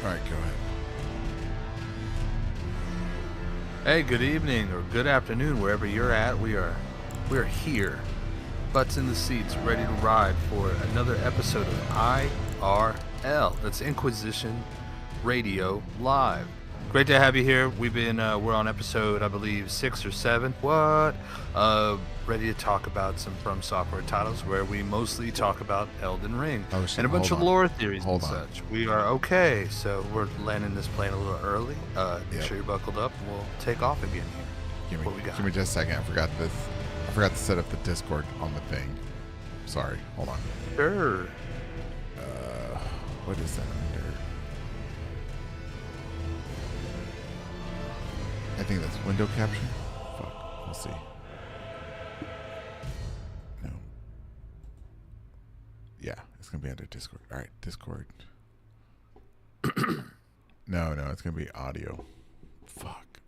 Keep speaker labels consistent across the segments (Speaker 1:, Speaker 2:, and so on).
Speaker 1: All right, go ahead.
Speaker 2: Hey, good evening or good afternoon, wherever you're at. We are here, butts in the seats, ready to ride for another episode of IRL. That's Inquisition Radio Live. Great to have you here. We're on episode, I believe, 6 or 7. Ready to talk about some From Software titles, where we mostly talk about Elden Ring and a bunch of lore theories and such. We are okay, so we're landing this plane a little early. Make sure you're buckled up. We'll take off again here.
Speaker 1: Give me just a second. I forgot to set up the Discord on the thing. Sorry. Hold on.
Speaker 2: Sure.
Speaker 1: What is that under? I think that's window caption. Fuck. We'll see. No. Yeah, it's gonna be under Discord. All right, Discord. No, it's gonna be audio. Fuck.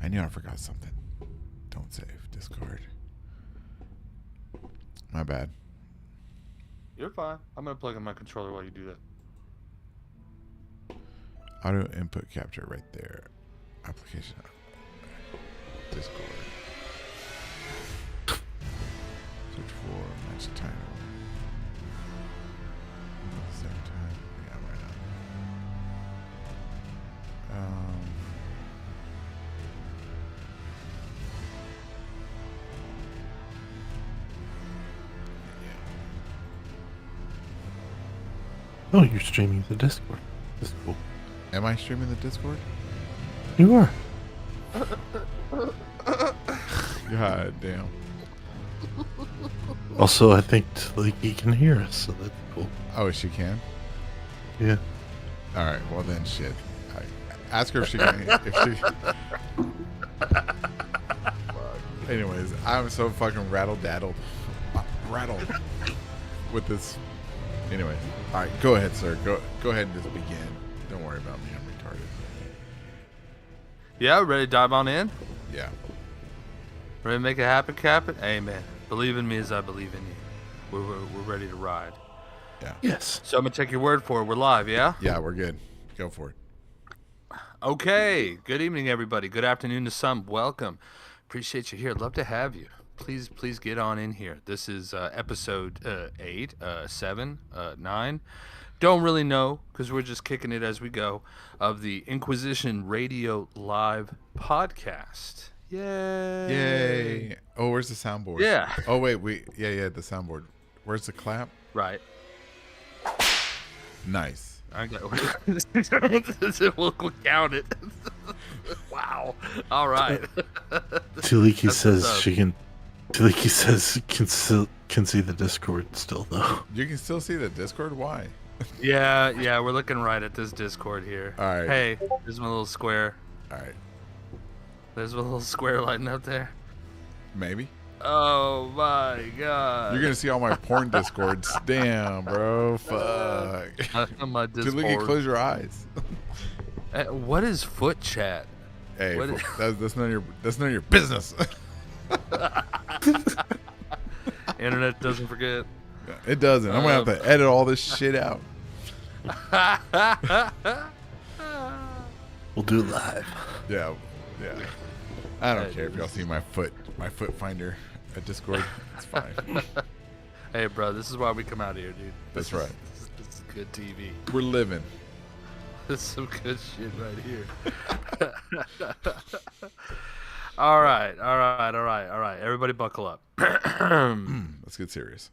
Speaker 1: I knew I forgot something. Don't save Discord. My bad.
Speaker 2: You're fine. I'm gonna plug in my controller while you do that.
Speaker 1: Audio input capture right there. Application. Discord. Search for match the title. At the same time. Yeah, why not?
Speaker 3: Oh, you're streaming the Discord. That's cool.
Speaker 1: Am I streaming the Discord?
Speaker 3: You are.
Speaker 1: God damn.
Speaker 3: Also, I think Taliki can hear us, so that's cool.
Speaker 1: Oh, she can?
Speaker 3: Yeah.
Speaker 1: All right. Well, then shit. Ask her if she can. Anyways, I'm so fucking rattled with this. Anyway. All right. Go ahead, sir. Go ahead and just begin. Don't worry about me. I'm retarded.
Speaker 2: Yeah, ready to dive on in?
Speaker 1: Yeah.
Speaker 2: Ready to make it happen, Captain? Amen. Believe in me as I believe in you. We're ready to ride.
Speaker 1: Yeah.
Speaker 3: Yes.
Speaker 2: So I'm gonna take your word for it. We're live, yeah?
Speaker 1: Yeah, we're good. Go for it.
Speaker 2: Okay. Good evening, everybody. Good afternoon to some. Welcome. Appreciate you here. Love to have you. Please get on in here. This is episode 8, 7, 9. Don't really know, because we're just kicking it as we go, of the Inquisition Radio Live podcast. Yay!
Speaker 1: Oh, where's the soundboard?
Speaker 2: Yeah.
Speaker 1: Oh, wait. Yeah, the soundboard. Where's the clap?
Speaker 2: Right.
Speaker 1: Nice.
Speaker 2: I got. we'll count it. Wow. All right.
Speaker 3: Taliki
Speaker 2: That's
Speaker 3: says
Speaker 2: what's up.
Speaker 3: she can. Taliki says can see the Discord still though.
Speaker 1: You can still see the Discord? Why?
Speaker 2: Yeah, we're looking right at this Discord here.
Speaker 1: All right.
Speaker 2: Hey, there's my little square.
Speaker 1: All right.
Speaker 2: There's my little square lighting up there.
Speaker 1: Maybe.
Speaker 2: Oh my god.
Speaker 1: You're going to see all my porn Discords. Damn, bro. Fuck.
Speaker 2: My
Speaker 1: Dude,
Speaker 2: Discord.
Speaker 1: look, close your eyes.
Speaker 2: What is foot chat?
Speaker 1: Hey,
Speaker 2: What
Speaker 1: that's none of your business.
Speaker 2: Internet doesn't forget.
Speaker 1: It doesn't. I'm going to have to edit all this shit out.
Speaker 3: We'll do it live.
Speaker 1: Yeah. I don't care if y'all see my foot finder at Discord. It's fine.
Speaker 2: Hey, bro, this is why we come out here, dude.
Speaker 1: That's right.
Speaker 2: This is good TV.
Speaker 1: We're living.
Speaker 2: This is some good shit right here. All right. Everybody buckle up.
Speaker 1: Let's get serious.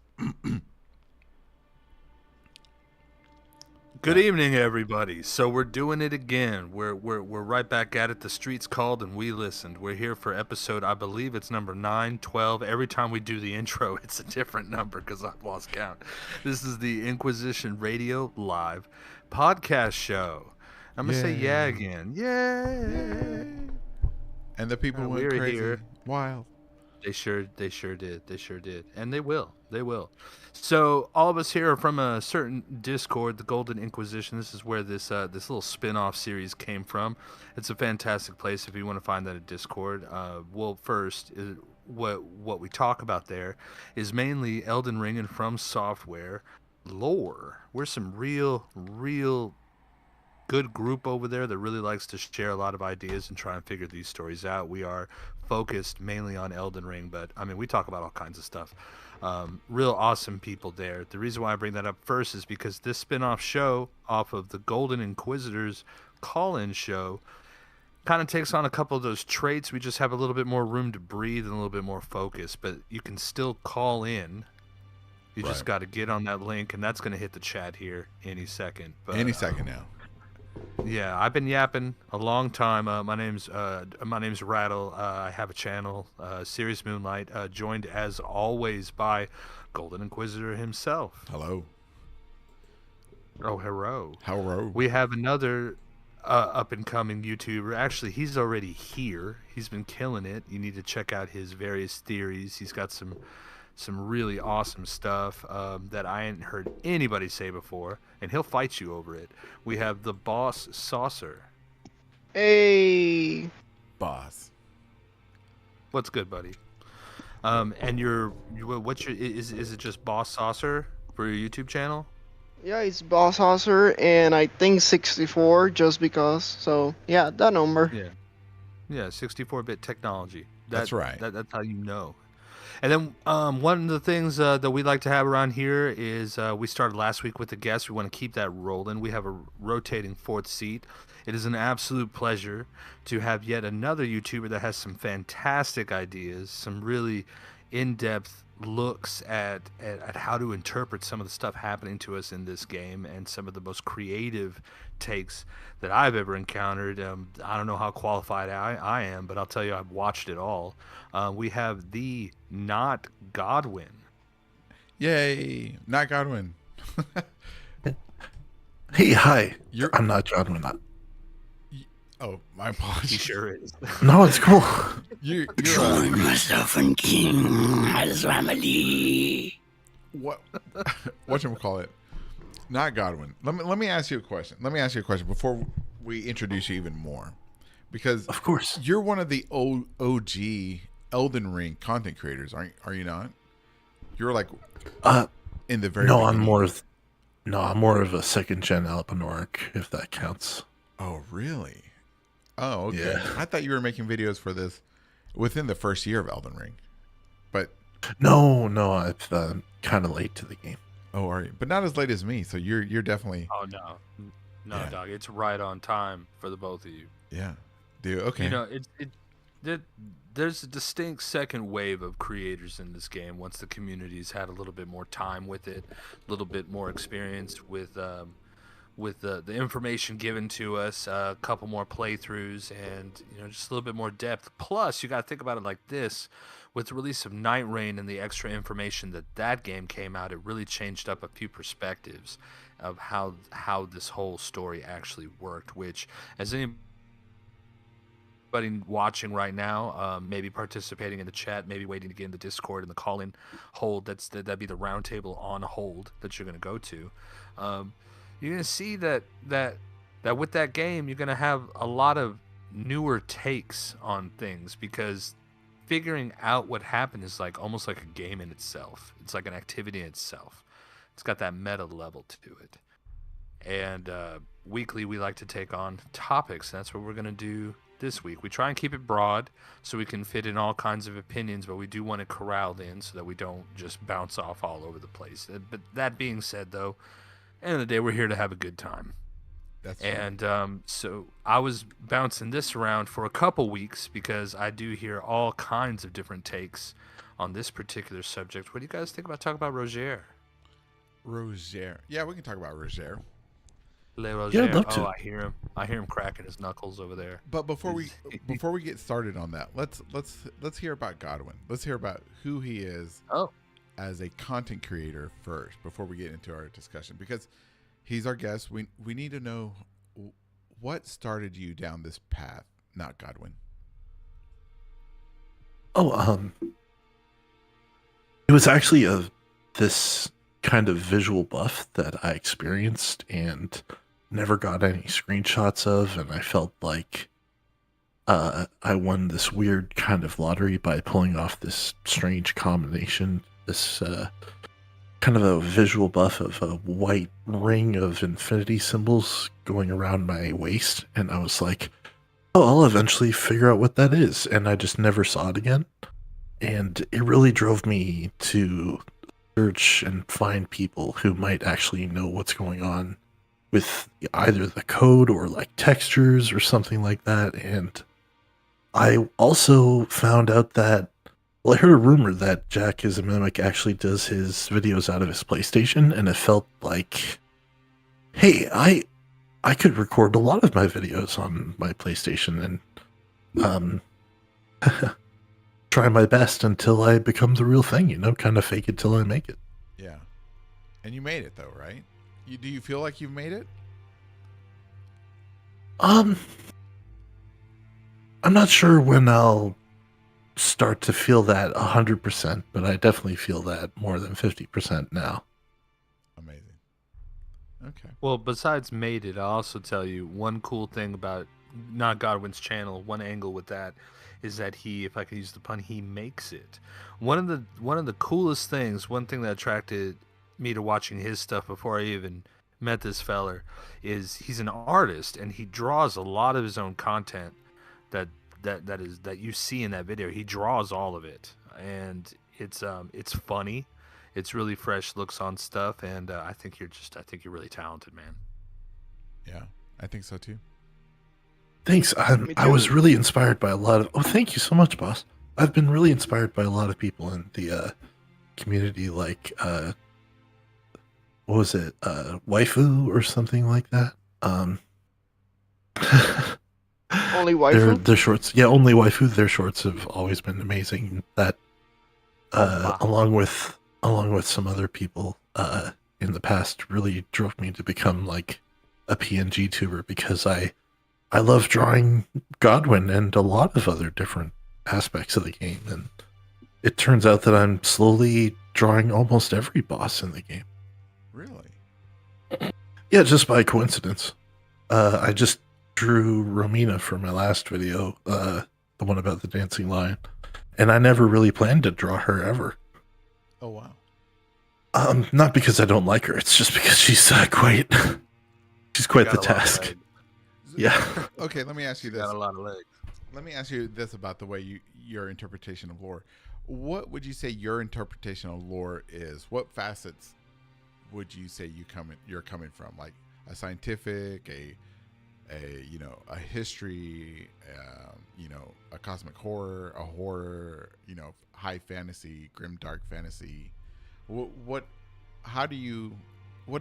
Speaker 2: Good evening, everybody. So we're doing it again. We're right back at it. The streets called and we listened. We're here for episode, I believe it's number 9, 12. Every time we do the intro, it's a different number because I've lost count. This is the Inquisition Radio Live podcast show. I'm going to say yeah again. Yay!
Speaker 1: And the people went
Speaker 2: we're
Speaker 1: crazy.
Speaker 2: here.
Speaker 1: Wild.
Speaker 2: They sure did. And they will. So all of us here are from a certain Discord, the Golden Inquisition. This is where this little spin-off series came from. It's a fantastic place if you want to find that at Discord. What we talk about there is mainly Elden Ring and From Software lore. We're some real good group over there that really likes to share a lot of ideas and try and figure these stories out. We are focused mainly on Elden Ring, but I mean, we talk about all kinds of stuff. Real awesome people there. The reason why I bring that up first is because this spin-off show off of the Golden Inquisitors call-in show kind of takes on a couple of those traits. We just have a little bit more room to breathe and a little bit more focus, but you can still call in. You just got to get on that link, and that's going to hit the chat here any second. But,
Speaker 1: Any second now.
Speaker 2: Yeah, I've been yapping a long time. My name's Rattle. I have a channel, Serious Moonlight, joined as always by Golden Inquisitor himself.
Speaker 1: Hello.
Speaker 2: Oh, hello.
Speaker 1: Hello.
Speaker 2: We have another up and coming YouTuber. Actually, he's already here. He's been killing it. You need to check out his various theories. He's got some really awesome stuff that I ain't heard anybody say before, and he'll fight you over it. We have the Boss Saucer.
Speaker 4: Hey.
Speaker 1: Boss.
Speaker 2: What's good, buddy? And what's your is it just Boss Saucer for your YouTube channel?
Speaker 4: Yeah, it's Boss Hauser, and I think 64 just because. So yeah, that number.
Speaker 2: Yeah, 64-bit technology.
Speaker 1: That's right.
Speaker 2: That's how you know. And then one of the things that we like to have around here is we started last week with the guests. We want to keep that rolling. We have a rotating fourth seat. It is an absolute pleasure to have yet another YouTuber that has some fantastic ideas, some really in-depth looks at how to interpret some of the stuff happening to us in this game, and some of the most creative takes that I've ever encountered. I don't know how qualified I am, but I'll tell you, I've watched it all. We have the Notgodwyn.
Speaker 1: Yay. Notgodwyn.
Speaker 3: Hey, hi. I'm not Godwyn.
Speaker 1: Oh, my apologies.
Speaker 2: He sure is.
Speaker 3: No, it's cool.
Speaker 1: You're
Speaker 5: Join myself and King as family.
Speaker 1: Whatchamacallit? Notgodwyn. Let me ask you a question. Before we introduce you even more. Because
Speaker 3: Of course.
Speaker 1: you're one of the OG Elden Ring content creators, are you not? You're like in the very
Speaker 3: No,
Speaker 1: beginning.
Speaker 3: I'm more of a second gen Alpinoric, if that counts.
Speaker 1: Oh, really? Oh, okay.
Speaker 3: Yeah.
Speaker 1: I thought you were making videos for this within the first year of Elden Ring. But
Speaker 3: No, it's kind of late to the game.
Speaker 1: oh, are you? But not as late as me. So you're definitely
Speaker 2: Oh no,
Speaker 1: Yeah.
Speaker 2: dog. It's right on time for the both of you.
Speaker 1: yeah. Dude, okay.
Speaker 2: You know, there's a distinct second wave of creators in this game once the community's had a little bit more time with it, a little bit more experience with the information given to us, a couple more playthroughs, and just a little bit more depth. Plus, you got to think about it like this: with the release of Night Rain and the extra information that game came out, it really changed up a few perspectives of how this whole story actually worked. Which, as anybody watching right now, maybe participating in the chat, maybe waiting to get in the Discord and the call-in hold, that'd be the roundtable on hold that you're going to go to. You're going to see that with that game, you're going to have a lot of newer takes on things, because figuring out what happened is like almost like a game in itself. It's like an activity in itself. It's got that meta level to it. And weekly, we like to take on topics. And that's what we're going to do this week. We try and keep it broad so we can fit in all kinds of opinions, but we do want it corralled in so that we don't just bounce off all over the place. But that being said, though, end of the day, we're here to have a good time.
Speaker 1: That's
Speaker 2: And so I was bouncing this around for a couple weeks because I do hear all kinds of different takes on this particular subject. What do you guys think about talking about Roger?
Speaker 1: Roger. Yeah, we can talk about Roger.
Speaker 2: Le Roger.
Speaker 3: I'd love to.
Speaker 2: Oh, I hear him cracking his knuckles over there.
Speaker 1: But before we get started on that, let's hear about Godwyn. Let's hear about who he is
Speaker 2: Oh,
Speaker 1: as a content creator first before we get into our discussion, because he's our guest. We need to know what started you down this path, Notgodwyn.
Speaker 3: It was actually this kind of visual buff that I experienced and never got any screenshots of, and I felt like I won this weird kind of lottery by pulling off this strange combination, this kind of a visual buff of a white ring of infinity symbols going around my waist, and I was like, oh, I'll eventually figure out what that is, and I just never saw it again. And it really drove me to search and find people who might actually know what's going on with either the code or like textures or something like that. And I also found out that, well, I heard a rumor that Jack is a Mimic actually does his videos out of his PlayStation, and it felt like, hey, I could record a lot of my videos on my PlayStation and try my best until I become the real thing, kind of fake it till I make it.
Speaker 1: Yeah. And you made it though, right? Do you feel like you've made it?
Speaker 3: I'm not sure when I'll start to feel that 100%, but I definitely feel that more than 50% now.
Speaker 1: Amazing. Okay.
Speaker 2: Well, besides made it, I'll also tell you one cool thing about Notgodwyn's channel. One angle with that is that he, if I could use the pun, he makes it. One of the coolest things, one thing that attracted me to watching his stuff before I even met this feller, is he's an artist and he draws a lot of his own content that you see in that video. He draws all of it, and it's funny. It's really fresh looks on stuff, and I think you're really talented, man.
Speaker 1: Yeah, I think so too.
Speaker 3: Thanks. I was really inspired by a lot of. Oh, thank you so much, boss. I've been really inspired by a lot of people in the community, like what was it, Waifu or something like that.
Speaker 4: Only Waifu?
Speaker 3: Their shorts, yeah, only Waifu. Their shorts have always been amazing. That along with some other people in the past, really drove me to become like a PNG tuber, because I love drawing Godwyn and a lot of other different aspects of the game, and it turns out that I'm slowly drawing almost every boss in the game.
Speaker 1: Really?
Speaker 3: Yeah, just by coincidence. I just drew Romina for my last video, the one about the dancing lion, and I never really planned to draw her ever.
Speaker 1: Oh wow.
Speaker 3: Not because I don't like her, it's just because she's quite the task. Yeah.
Speaker 1: Okay, let me ask you this.
Speaker 2: Got a lot of legs.
Speaker 1: Let me ask you this about the way your interpretation of lore. What would you say your interpretation of lore is? What facets would you say you're coming from? Like a scientific, a history, a cosmic horror, a horror, high fantasy, grim dark fantasy. What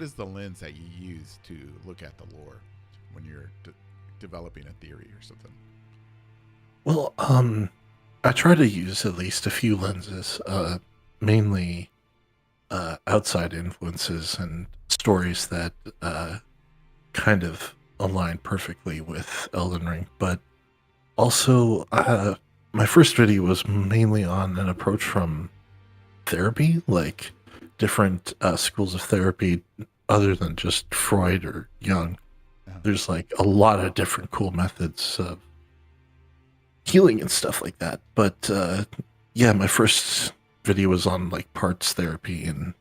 Speaker 1: is the lens that you use to look at the lore when you're developing a theory or something?
Speaker 3: Well, I try to use at least a few lenses, mainly outside influences and stories that kind of align perfectly with Elden Ring. But also, my first video was mainly on an approach from therapy, like different schools of therapy other than just Freud or Jung. There's like a lot of different cool methods of healing and stuff like that. But yeah, my first video was on like parts therapy and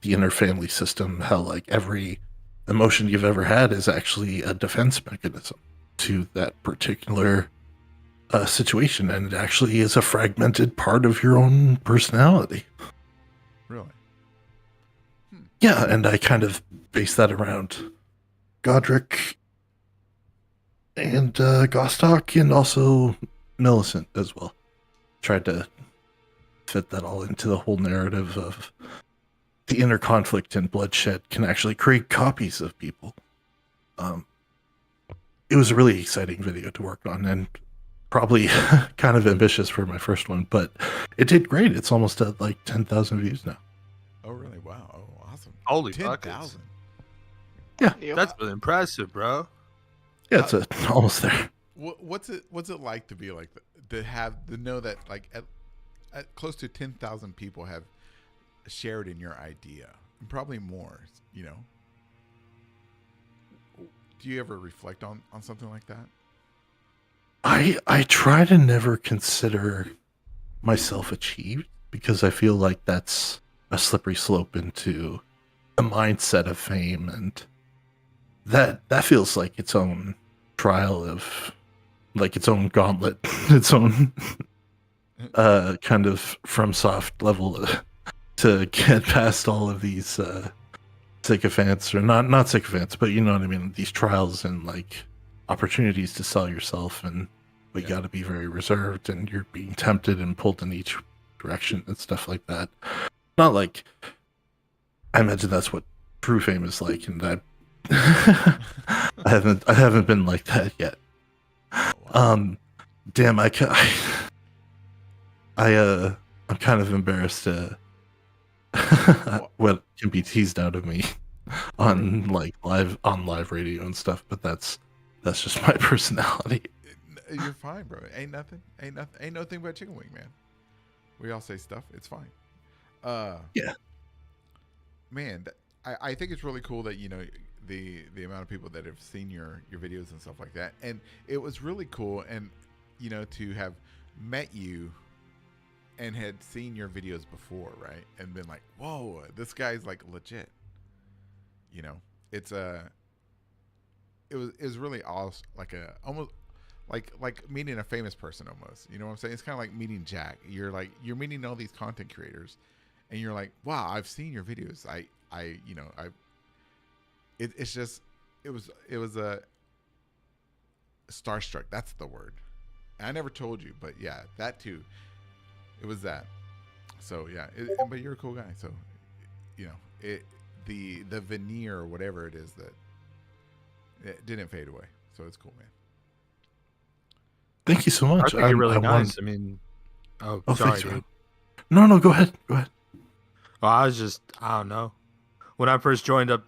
Speaker 3: the inner family system, how like every emotion you've ever had is actually a defense mechanism to that particular situation, and it actually is a fragmented part of your own personality.
Speaker 1: Really?
Speaker 3: Yeah, and I kind of base that around Godric and Gostock, and also Millicent as well. Tried to fit that all into the whole narrative of the inner conflict and bloodshed can actually create copies of people. It was a really exciting video to work on, and probably kind of ambitious for my first one, but it did great. It's almost at like 10,000 views now.
Speaker 1: Oh, really? Wow. Oh, awesome.
Speaker 2: Holy
Speaker 1: 10,000.
Speaker 3: Yeah,
Speaker 2: That's really impressive, bro.
Speaker 3: yeah, it's almost there.
Speaker 1: What's it like to be like to know that like at close to 10,000 people have shared in your idea, and probably more, Do you ever reflect on something like that?
Speaker 3: I try to never consider myself achieved, because I feel like that's a slippery slope into the mindset of fame, and that feels like its own trial of, like, its own gauntlet, its own kind of FromSoft level to get past all of these sycophants, or not sycophants, but you know what I mean, these trials and like opportunities to sell yourself, and we got to be very reserved, and you're being tempted and pulled in each direction and stuff like that. Not like, I imagine that's what true fame is like, and that I haven't been like that yet. Damn, I'm kind of embarrassed what can be teased out of me on live radio and stuff, but that's just my personality.
Speaker 1: You're fine, bro. Ain't nothing but chicken wing, man. We all say stuff. It's fine.
Speaker 3: Yeah,
Speaker 1: man. I think it's really cool that, you know, the amount of people that have seen your videos and stuff like that, and it was really cool, and you know, to have met you and had seen your videos before, right, and been like, whoa, this guy's like legit. You know, it was really awesome, like almost like meeting a famous person almost. You know what I'm saying? It's kind of like meeting Jack. You're meeting all these content creators, and you're like, wow, I've seen your videos. It's just, it was a starstruck. That's the word. I never told you, but yeah, that too. It was that. So yeah, but you're a cool guy. So, you know, the veneer or whatever it is, that it didn't fade away. So it's cool, man.
Speaker 3: Thank you so much.
Speaker 2: I think you're really nice. I mean, sorry,
Speaker 3: thanks,
Speaker 2: dude.
Speaker 3: No, go ahead.
Speaker 2: Well, I don't know. When I first joined up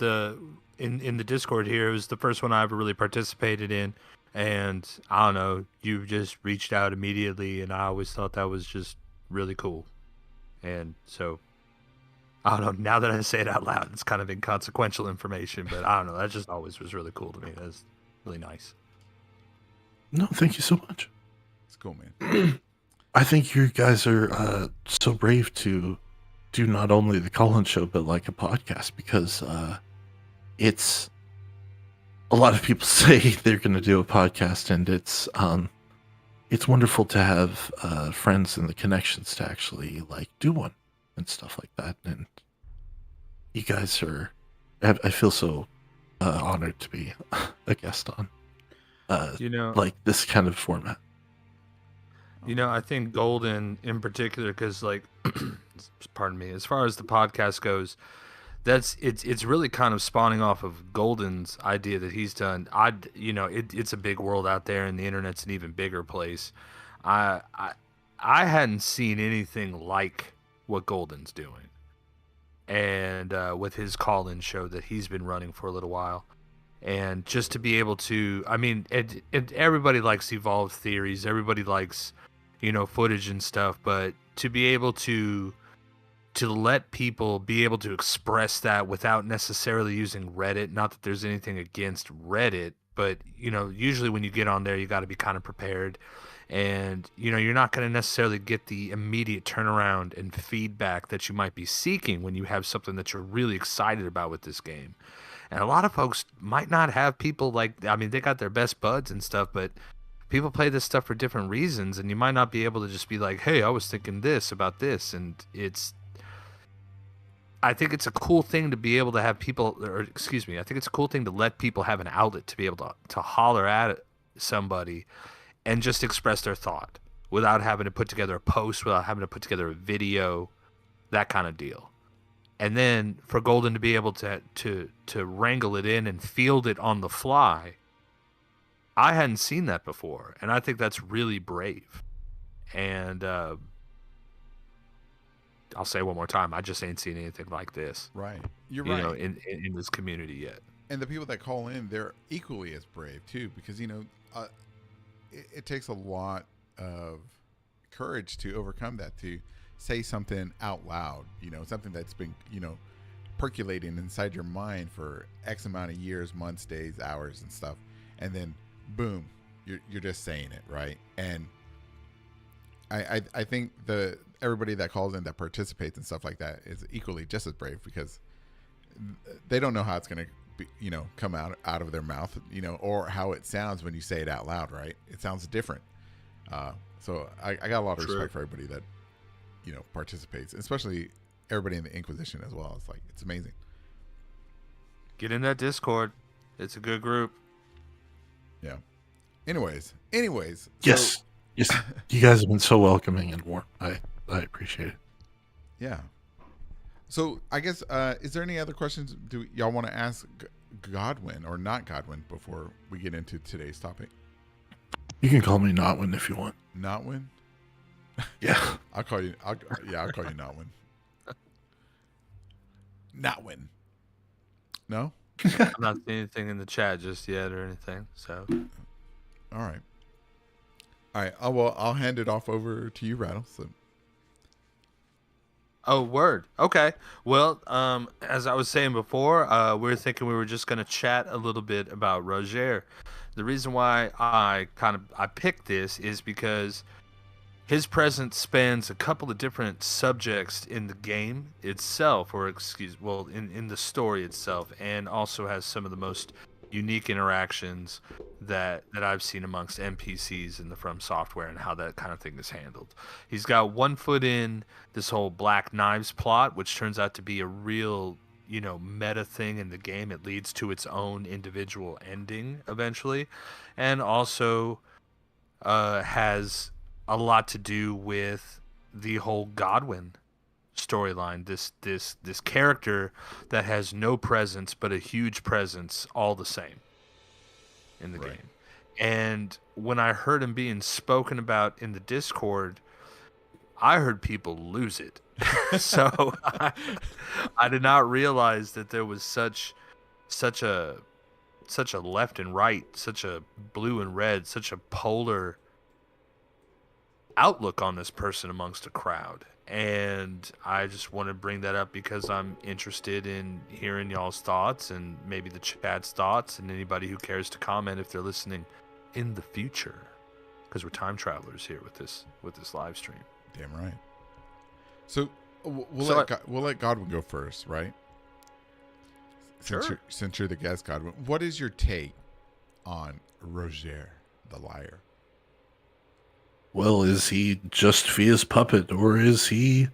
Speaker 2: in the Discord here, it was the first one I ever really participated in, and I don't know, you just reached out immediately, and I always thought that was just really cool. And so, I don't know, now that I say it out loud, it's kind of inconsequential information, but I don't know, that just always was really cool to me. That's really nice.
Speaker 3: No, thank you so much.
Speaker 1: It's cool, man.
Speaker 3: I think you guys are so brave to do not only the call-in show, but like a podcast, because it's, a lot of people say they're going to do a podcast, and it's wonderful to have friends and the connections to actually like do one and stuff like that. And you guys are, I feel so honored to be a guest on
Speaker 2: You know,
Speaker 3: like this kind of format.
Speaker 2: You know, I think Golden in particular, because like, pardon me, as far as the podcast goes, it's really kind of spawning off of Golden's idea that he's done. It's a big world out there, and the internet's an even bigger place. I hadn't seen anything like what Golden's doing, and with his call-in show that he's been running for a little while. And just to be able to, I mean, everybody likes evolved theories. Everybody likes, footage and stuff. But to be able to let people be able to express that without necessarily using Reddit, not that there's anything against Reddit, but, usually when you get on there, you got to be kind of prepared. And, you're not going to necessarily get the immediate turnaround and feedback that you might be seeking when you have something that you're really excited about with this game. And a lot of folks might not have people they got their best buds and stuff, but people play this stuff for different reasons, and you might not be able to just be like, hey, I was thinking this about this. And I think it's a cool thing to be able to have people, I think it's a cool thing to let people have an outlet to be able to holler at somebody and just express their thought without having to put together a post, without having to put together a video, that kind of deal. And then for Golden to be able to wrangle it in and field it on the fly, I hadn't seen that before, and I think that's really brave. And I'll say it one more time, I just ain't seen anything like this.
Speaker 1: Right, you're right.
Speaker 2: In this community yet.
Speaker 1: And the people that call in, they're equally as brave too, because it takes a lot of courage to overcome that, to say something out loud, something that's been, percolating inside your mind for X amount of years, months, days, hours, and stuff. And then boom, you're just saying it, right? And I think everybody that calls in that participates and stuff like that is equally just as brave because they don't know how it's going to be, come out of their mouth, or how it sounds when you say it out loud, right? It sounds different. So I got a lot of respect for everybody that, participates, especially everybody in the Inquisition as well. It's amazing.
Speaker 2: Get in that Discord. It's a good group.
Speaker 1: Yeah. Anyways.
Speaker 3: Yes. Yes. You guys have been so welcoming and warm. I appreciate it.
Speaker 1: Yeah. So I guess, is there any other questions do y'all want to ask Godwyn or not Godwyn before we get into today's topic?
Speaker 3: You can call me Notwyn if you want.
Speaker 1: Notwyn?
Speaker 3: Yeah.
Speaker 1: I'll call you Notwyn. Notwyn. No?
Speaker 2: I'm not seeing anything in the chat just yet or anything. So.
Speaker 1: All right. I'll hand it off over to you, Rattle. So.
Speaker 2: Oh, word. Okay. Well, as I was saying before, we were thinking we were just going to chat a little bit about Roger. The reason why I picked this is because his presence spans a couple of different subjects in the game itself, in the story itself, and also has some of the most unique interactions that I've seen amongst NPCs in the From Software and how that kind of thing is handled. He's got one foot in this whole Black Knives plot, which turns out to be a real, meta thing in the game. It leads to its own individual ending eventually, and also has a lot to do with the whole Godwyn storyline. This character that has no presence but a huge presence all the same in the game. And when I heard him being spoken about in the Discord, I heard people lose it. So I did not realize that there was such a left and right, such a blue and red, such a polar outlook on this person amongst a crowd. And I just want to bring that up because I'm interested in hearing y'all's thoughts and maybe the chat's thoughts and anybody who cares to comment if they're listening in the future, because we're time travelers here with this live stream.
Speaker 1: Damn right. So we'll let Godwyn go first, right? Since you're the guest, Godwyn, what is your take on Roger the Liar?
Speaker 3: Well, is he just Fia's puppet, or is he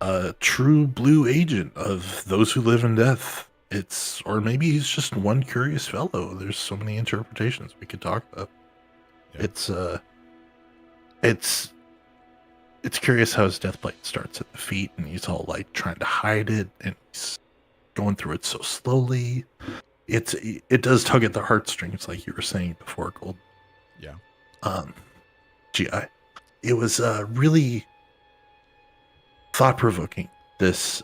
Speaker 3: a true blue agent of those who live in death? Or maybe he's just one curious fellow. There's so many interpretations we could talk about. Yeah. It's curious how his death plate starts at the feet, and he's all trying to hide it, and he's going through it so slowly. It does tug at the heartstrings, like you were saying before, Gold.
Speaker 1: Yeah.
Speaker 3: GI. It was really thought-provoking, this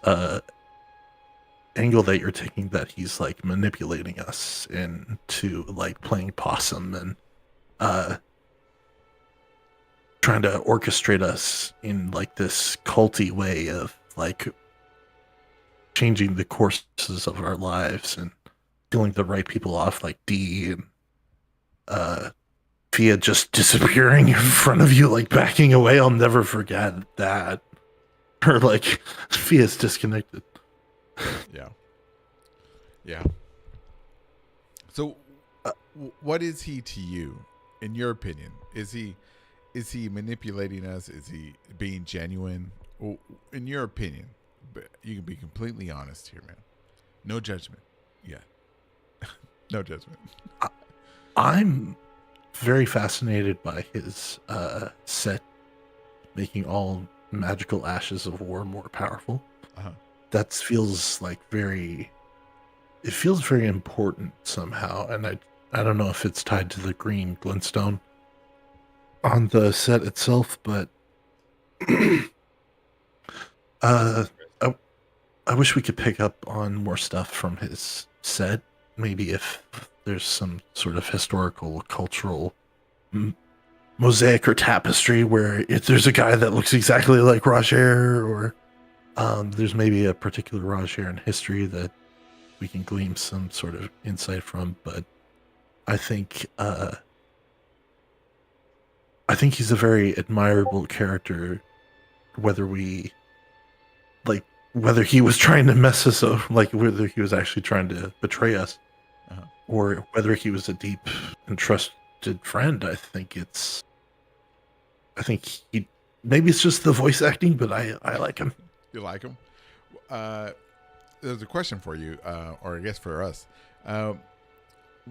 Speaker 3: angle that you're taking, that he's manipulating us into playing possum and trying to orchestrate us in this culty way of changing the courses of our lives and killing the right people off, like D and Fia just disappearing in front of you, backing away. I'll never forget that. Or Fia's disconnected.
Speaker 1: Yeah. So, what is he to you, in your opinion? Is he manipulating us? Is he being genuine? In your opinion, you can be completely honest here, man. No judgment. Yeah. No judgment.
Speaker 3: I'm very fascinated by his set making all magical ashes of war more powerful. That feels very important somehow, and I don't know if it's tied to the green glintstone on the set itself, but I wish we could pick up on more stuff from his set. Maybe if there's some sort of historical, cultural mosaic or tapestry where there's a guy that looks exactly like Roger, or there's maybe a particular Roger in history that we can glean some sort of insight from. But I think I think he's a very admirable character, whether we like whether he was trying to mess us up, like whether he was actually trying to betray us,
Speaker 1: Uh-huh.
Speaker 3: or whether he was a deep and trusted friend. I think he maybe it's just the voice acting, but I like him.
Speaker 1: You like him? Uh, there's a question for you, or I guess for us.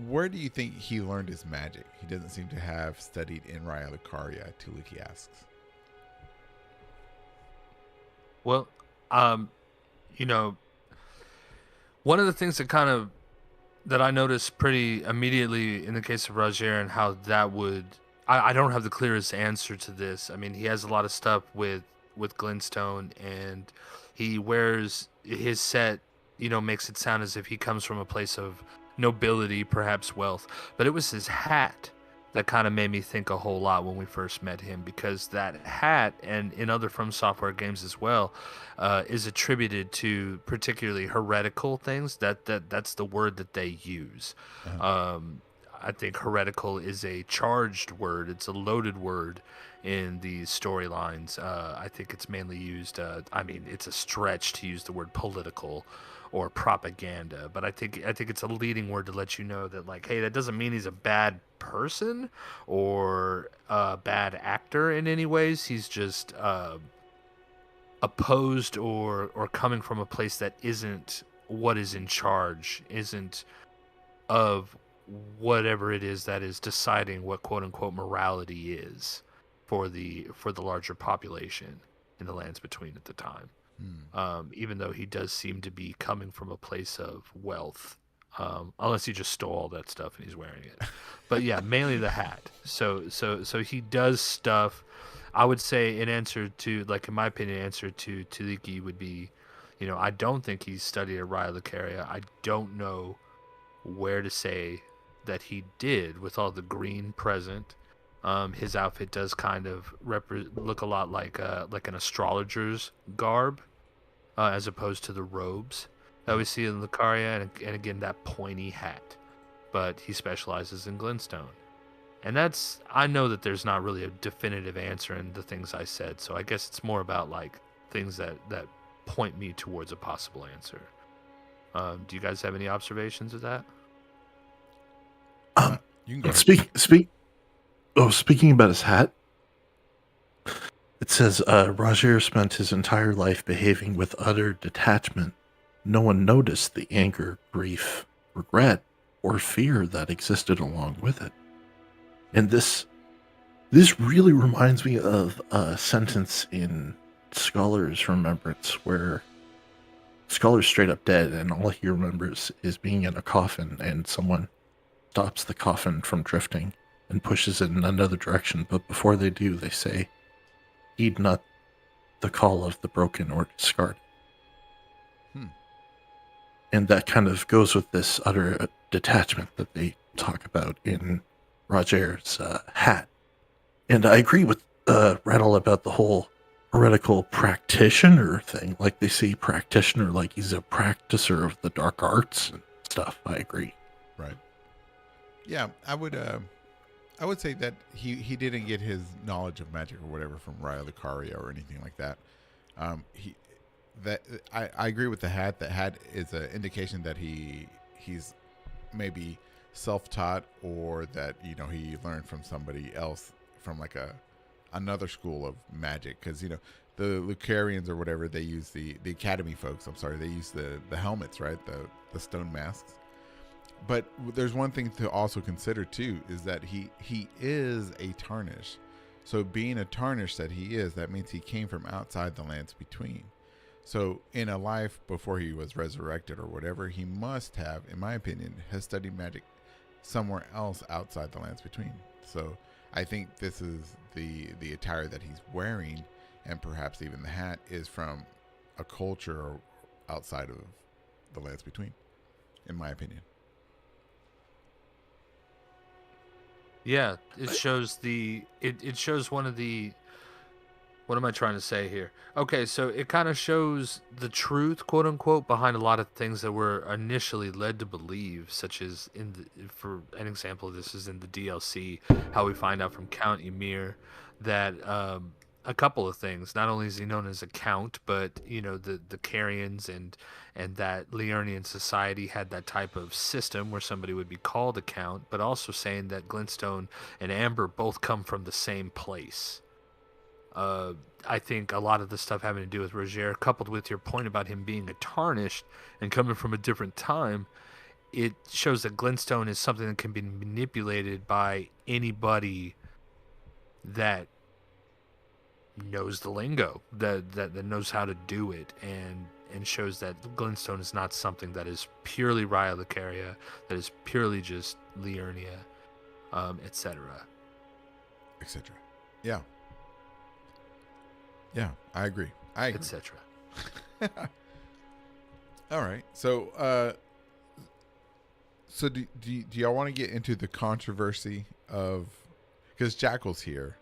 Speaker 1: Where do you think he learned his magic? He doesn't seem to have studied in Raya Lucaria, Tuliki asks.
Speaker 2: Well, um, you know, one of the things that I noticed pretty immediately in the case of Roger and how that would, I don't have the clearest answer to this. I mean, he has a lot of stuff with Glintstone, and he wears his set, makes it sound as if he comes from a place of nobility, perhaps wealth, but it was his hat that kind of made me think a whole lot when we first met him, because that hat, and in other From Software games as well, is attributed to particularly heretical things. That's the word that they use.
Speaker 1: Uh-huh.
Speaker 2: I think heretical is a charged word. It's a loaded word in these storylines. I think it's mainly used. It's a stretch to use the word political or propaganda, but I think it's a leading word to let you know that, like, hey, that doesn't mean he's a bad person or a bad actor in any ways. He's just opposed or coming from a place that isn't what is in charge, isn't of whatever it is that is deciding what quote unquote morality is for the larger population in the lands between at the time. Even though he does seem to be coming from a place of wealth, unless he just stole all that stuff and he's wearing it. But yeah, mainly the hat. So he does stuff. I would say in my opinion, answer to Tuliki would be, I don't think he's studied at Raya Lucaria. I don't know where to say that he did with all the green present. His outfit does kind of look a lot like an astrologer's garb, as opposed to the robes that we see in Lucaria, and again that pointy hat. But he specializes in glintstone, and I know that there's not really a definitive answer in the things I said, so I guess it's more about like things that point me towards a possible answer. Do you guys have any observations of that?
Speaker 1: You can go ahead.
Speaker 3: Speaking about his hat, it says Roger spent his entire life behaving with utter detachment. No one noticed the anger, grief, regret, or fear that existed along with it. And this really reminds me of a sentence in Scholar's Remembrance where Scholar's straight up dead, and all he remembers is being in a coffin, and someone stops the coffin from drifting and pushes it in another direction. But before they do, they say, "Heed not the call of the broken or discarded." And that kind of goes with this utter detachment that they talk about in Roger's hat. And I agree with Rattle about the whole heretical practitioner thing. Like, they say practitioner like he's a practicer of the dark arts and stuff. I agree.
Speaker 1: Right. Yeah, I would say that he didn't get his knowledge of magic or whatever from Raya Lucaria or anything like that. I agree with the hat. The hat is an indication that he's maybe self-taught, or that he learned from somebody else, from like another school of magic. Because the Lucarians or whatever, they use the academy folks. I'm sorry, they use the helmets, right? The stone masks. But there's one thing to also consider too, is that he is a Tarnish. So being a Tarnish that he is, that means he came from outside the lands between. So in a life before he was resurrected or whatever, he must have, in my opinion, has studied magic somewhere else outside the lands between. So I think this is the attire that he's wearing, and perhaps even the hat, is from a culture outside of the lands between, in my opinion.
Speaker 2: Yeah, it shows it shows one of the What am I trying to say here? Okay, so it kind of shows the truth, quote unquote, behind a lot of things that we're initially led to believe, such as for an example of this is in the DLC, how we find out from Count Ymir that a couple of things. Not only is he known as a count, but the Carians and that Liurnian society had that type of system where somebody would be called a count, but also saying that Glintstone and Amber both come from the same place. I think a lot of the stuff having to do with Roger, coupled with your point about him being a tarnished and coming from a different time, it shows that Glintstone is something that can be manipulated by anybody that knows the lingo, that knows how to do it, and shows that Glintstone is not something that is purely Raya Lucaria, that is purely just Liurnia, etc.
Speaker 1: Etc. Yeah. Yeah, I agree.
Speaker 2: Etc.
Speaker 1: All right. So, do y'all want to get into the controversy of, because Jackal's here,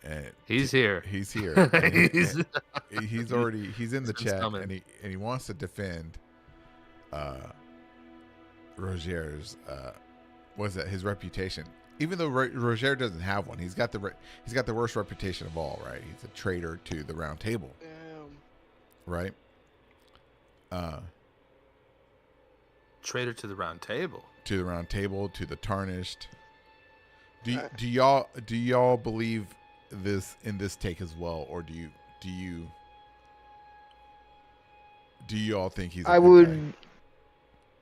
Speaker 1: and
Speaker 2: he's here.
Speaker 1: He's here. And he's in the chat,
Speaker 2: coming.
Speaker 1: and he wants to defend Roger's his reputation. Even though Roger doesn't have one, he's got the worst reputation of all, right? He's a traitor to the Round Table, right?
Speaker 2: Traitor to the Round Table.
Speaker 1: To the Round Table, to the Tarnished. Do y'all believe this in this take as well, or do you all think he's?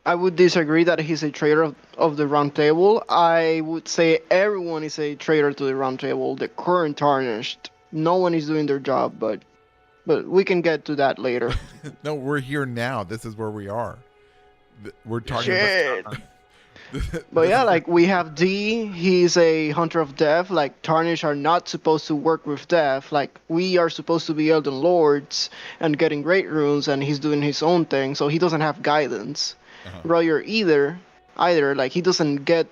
Speaker 4: I would disagree that he's a traitor of the Round Table. I would say everyone is a traitor to the Round Table. The current Tarnished. No one is doing their job, but we can get to that later.
Speaker 1: No, we're here now. This is where we are. We're talking
Speaker 4: Shit.
Speaker 1: about.
Speaker 4: But yeah, like we have D. He's a hunter of death. Like Tarnished are not supposed to work with death. Like we are supposed to be Elden Lords and getting great runes, and he's doing his own thing, so he doesn't have guidance. Roger either like he doesn't get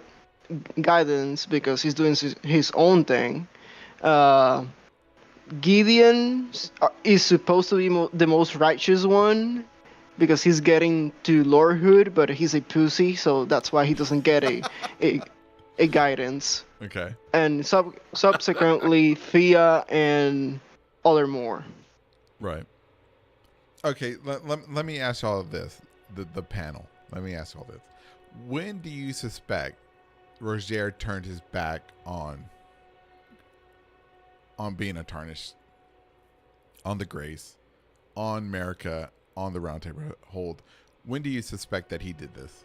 Speaker 4: guidance because he's doing his own thing. Gideon is supposed to be the most righteous one because he's getting to lordhood, but he's a pussy, so that's why he doesn't get a guidance.
Speaker 1: Okay.
Speaker 4: And subsequently Thea and other more.
Speaker 1: Right. Okay, let me ask y'all this, the panel. Let me ask all this. When do you suspect Roger turned his back on being a Tarnished, on the Grace, on Marika, on the Round Table Hold? When do you suspect that he did this?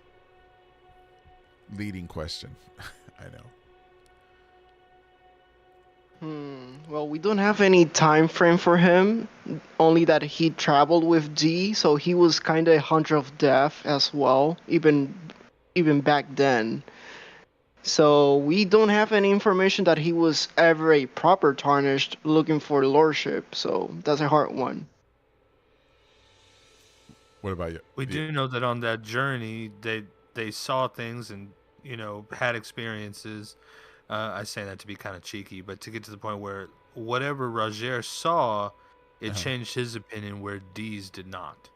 Speaker 1: Leading question. I know.
Speaker 4: Well, we don't have any time frame for him, only that he traveled with D, so he was kind of a hunter of death as well, even back then. So we don't have any information that he was ever a proper Tarnished looking for lordship, so that's a hard one.
Speaker 1: What about you?
Speaker 2: We do know that on that journey, they saw things and had experiences. I say that to be kind of cheeky, but to get to the point where whatever Roger saw, it changed his opinion where D's did not.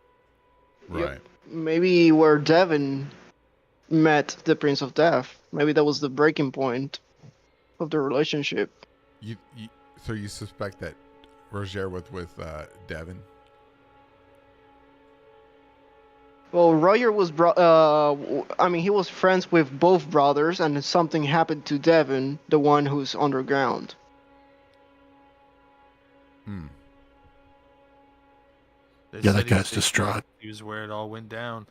Speaker 1: Right.
Speaker 4: Yep. Maybe where Devin met the Prince of Death. Maybe that was the breaking point of the relationship.
Speaker 1: So you suspect that Roger with Devin?
Speaker 4: Well, Roger was he was friends with both brothers, and something happened to Devin, the one who's underground.
Speaker 3: Yeah, that guy's distraught.
Speaker 2: He was where it all went down.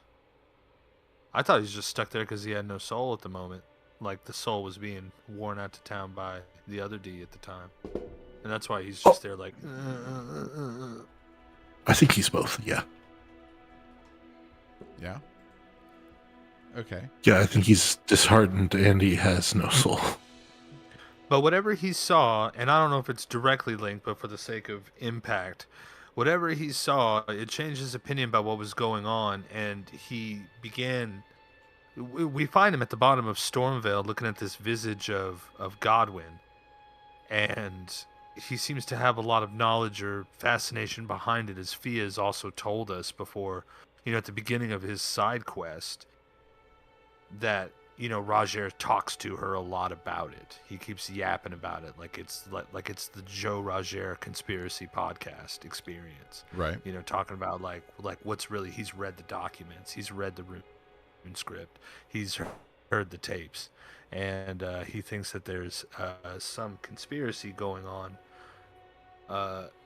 Speaker 2: I thought he was just stuck there because he had no soul at the moment. Like the soul was being worn out to town by the other D at the time. And that's why he's just there like...
Speaker 3: I think he's both, yeah.
Speaker 1: Yeah? Okay.
Speaker 3: Yeah, I think he's disheartened and he has no soul.
Speaker 2: But whatever he saw, and I don't know if it's directly linked, but for the sake of impact, whatever he saw, it changed his opinion about what was going on, and he began... We find him at the bottom of Stormvale looking at this visage of Godwyn, and he seems to have a lot of knowledge or fascination behind it, as Fia has also told us before, at the beginning of his side quest, that, Roger talks to her a lot about it. He keeps yapping about it like it's the Joe Roger conspiracy podcast experience.
Speaker 1: Right.
Speaker 2: Talking about like what's really, he's read the documents, he's read the rune script, he's heard the tapes, and he thinks that there's some conspiracy going on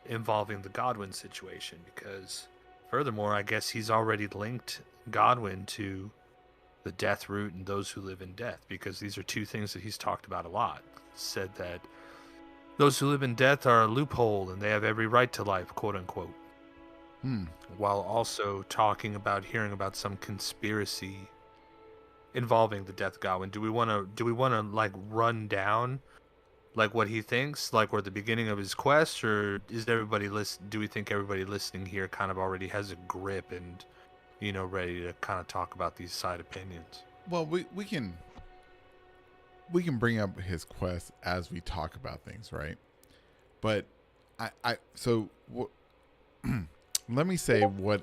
Speaker 2: involving the Godwyn situation, because furthermore, I guess he's already linked Godwyn to the death root and those who live in death, because these are two things that he's talked about a lot. Said that those who live in death are a loophole and they have every right to life, quote unquote. While also talking about hearing about some conspiracy involving the death Godwyn. Do we want to like run down like what he thinks, like, or the beginning of his quest, or is everybody do we think everybody listening here kind of already has a grip and ready to kind of talk about these side opinions?
Speaker 1: Well, we can bring up his quest as we talk about things, right? But let me say what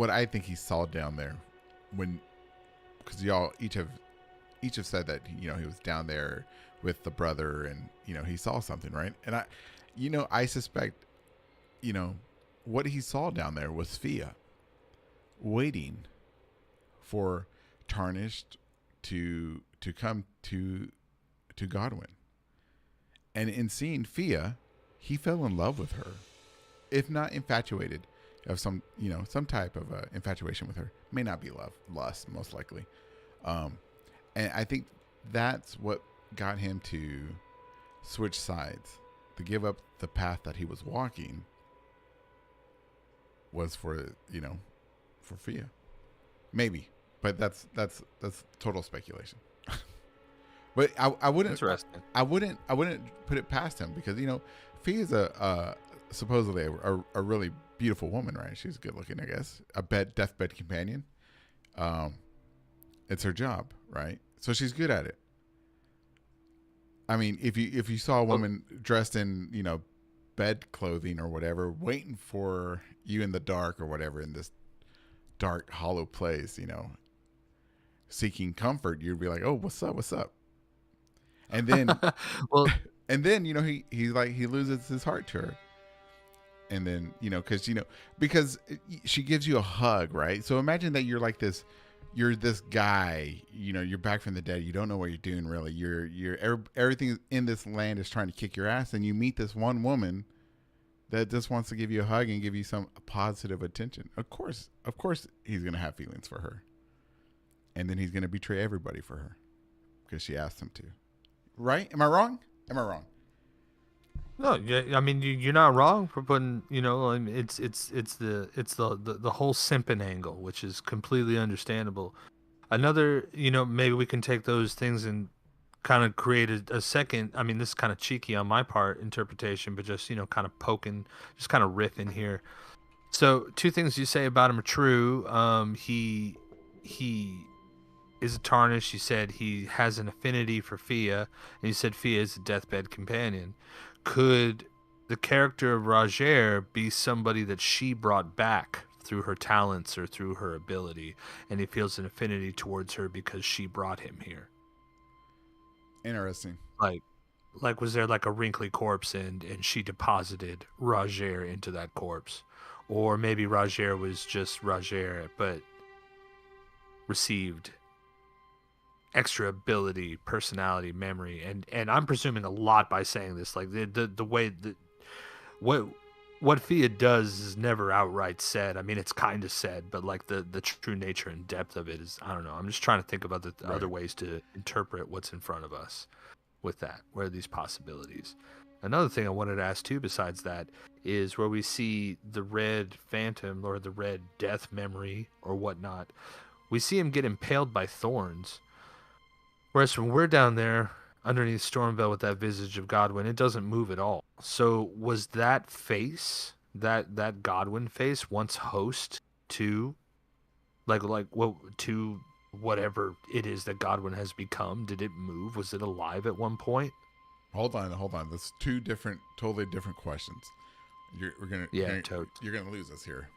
Speaker 1: I think he saw down there, because y'all each have said that he was down there with the brother, and he saw something, right? And I suspect what he saw down there was Fia waiting for Tarnished to come to Godwyn. And in seeing Fia, he fell in love with her. If not infatuated, of some type of infatuation with her. May not be love, lust, most likely. And I think that's what got him to switch sides, to give up the path that he was walking, was for Fia, maybe, but that's total speculation. But I wouldn't.
Speaker 2: Interesting.
Speaker 1: I wouldn't put it past him, because Fia is supposedly a really beautiful woman, right? She's good looking, I guess. A deathbed companion. It's her job, right? So she's good at it. I mean, if you saw a woman dressed in bed clothing or whatever, waiting for you in the dark or whatever, in this dark, hollow place, seeking comfort, you'd be like, oh, what's up? And then,
Speaker 2: well,
Speaker 1: and then, he loses his heart to her. And then, because she gives you a hug, right? So imagine that you're like this, you're this guy, you're back from the dead. You don't know what you're doing, really. Everything in this land is trying to kick your ass. And you meet this one woman that just wants to give you a hug and give you some positive attention. Of course, he's going to have feelings for her. And then he's going to betray everybody for her because she asked him to. Right? Am I wrong?
Speaker 2: No, I mean, you're not wrong for putting, it's the whole simping angle, which is completely understandable. Another, maybe we can take those things and kind of create a second, I mean, this is kind of cheeky on my part, interpretation, but just, kind of poking, just kind of riffing here. So two things you say about him are true. He is a Tarnished. You said he has an affinity for Fia, and you said Fia is a deathbed companion. Could the character of Roger be somebody that she brought back through her talents or through her ability, and he feels an affinity towards her because she brought him here?
Speaker 1: Interesting.
Speaker 2: Like was there like a wrinkly corpse and she deposited Roger into that corpse? Or maybe Roger was just Roger, but received extra ability, personality, memory, and I'm presuming a lot by saying this, like the way that what Fia does is never outright said. I mean, it's kind of said, but like the true nature and depth of it is, I don't know. I'm just trying to think about the
Speaker 1: Right.
Speaker 2: other ways to interpret what's in front of us with that. Where are these possibilities? Another thing I wanted to ask too, besides that, is where we see the red phantom or the red death memory or whatnot. We see him get impaled by thorns. Whereas when we're down there underneath Stormvale with that visage of Godwyn, it doesn't move at all. So was that face, that Godwyn face, once host to to whatever it is that Godwyn has become? Did it move? Was it alive at one point?
Speaker 1: Hold on. That's two totally different questions. You're gonna lose us here.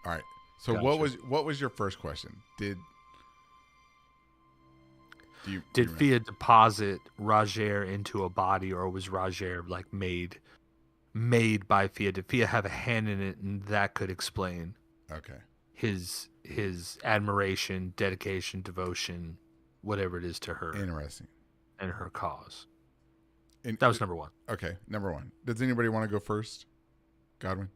Speaker 1: All right. So
Speaker 2: Gotcha.
Speaker 1: what was your first question? Did
Speaker 2: Fia deposit Roger into a body, or was Roger like made by Fia? Did Fia have a hand in it, and that could explain his admiration, dedication, devotion, whatever it is to her.
Speaker 1: Interesting.
Speaker 2: And her cause. That was number one.
Speaker 1: Okay, number one. Does anybody want to go first? Godwin?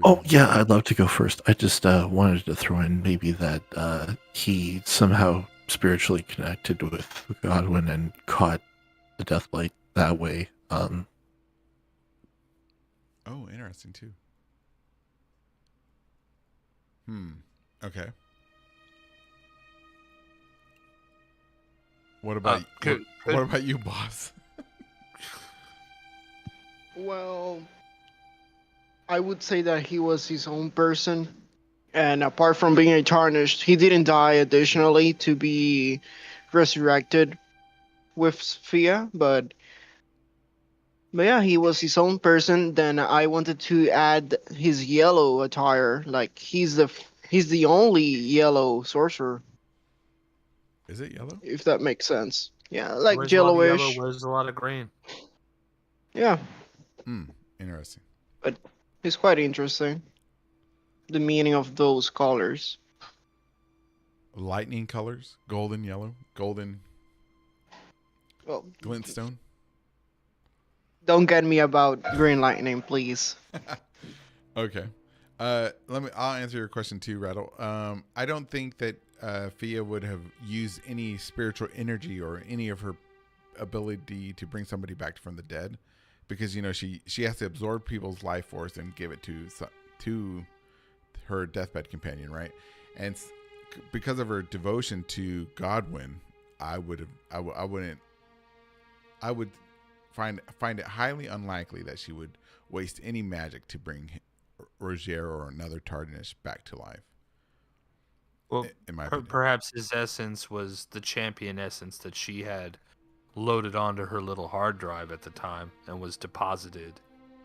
Speaker 3: Oh, yeah, I'd love to go first. I just wanted to throw in maybe that he somehow spiritually connected with Godwin and caught the Deathlight that way.
Speaker 1: Oh, interesting, too. Okay. What about what about you, boss?
Speaker 4: Well, I would say that he was his own person. And apart from being a tarnished, he didn't die additionally to be resurrected with Fia. But yeah, he was his own person. Then I wanted to add his yellow attire. Like, he's the only yellow sorcerer.
Speaker 1: Is it yellow?
Speaker 4: If that makes sense. Yeah, like
Speaker 2: Where's
Speaker 4: yellowish.
Speaker 2: A lot of yellow, where's a lot of green?
Speaker 4: Yeah.
Speaker 1: Interesting.
Speaker 4: But it's quite interesting. The meaning of those colors.
Speaker 1: Lightning colors, golden yellow, golden
Speaker 4: Well,
Speaker 1: glintstone.
Speaker 4: don't get me about green lightning, please.
Speaker 1: Okay. I'll answer your question too, Rattle. I don't think that Fia would have used any spiritual energy or any of her ability to bring somebody back from the dead, because she has to absorb people's life force and give it to her deathbed companion, right? And because of her devotion to Godwin, I would find it highly unlikely that she would waste any magic to bring Roger or another Tarnished back to life.
Speaker 2: Well,
Speaker 1: in my opinion.
Speaker 2: Perhaps his essence was the champion essence that she had loaded onto her little hard drive at the time and was deposited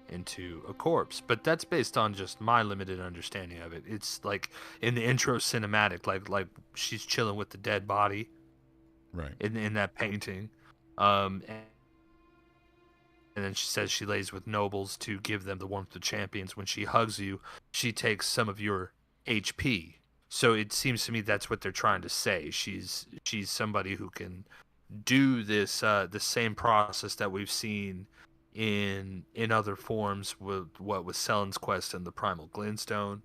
Speaker 2: into a corpse. But that's based on just my limited understanding of it. It's like in the intro cinematic, like she's chilling with the dead body,
Speaker 1: right?
Speaker 2: In that painting, and then she says she lays with nobles to give them the warmth of champions. When she hugs you, she takes some of your HP. So it seems to me that's what they're trying to say. She's somebody who can do this the same process that we've seen in other forms with Selen's Quest and the Primal Glintstone.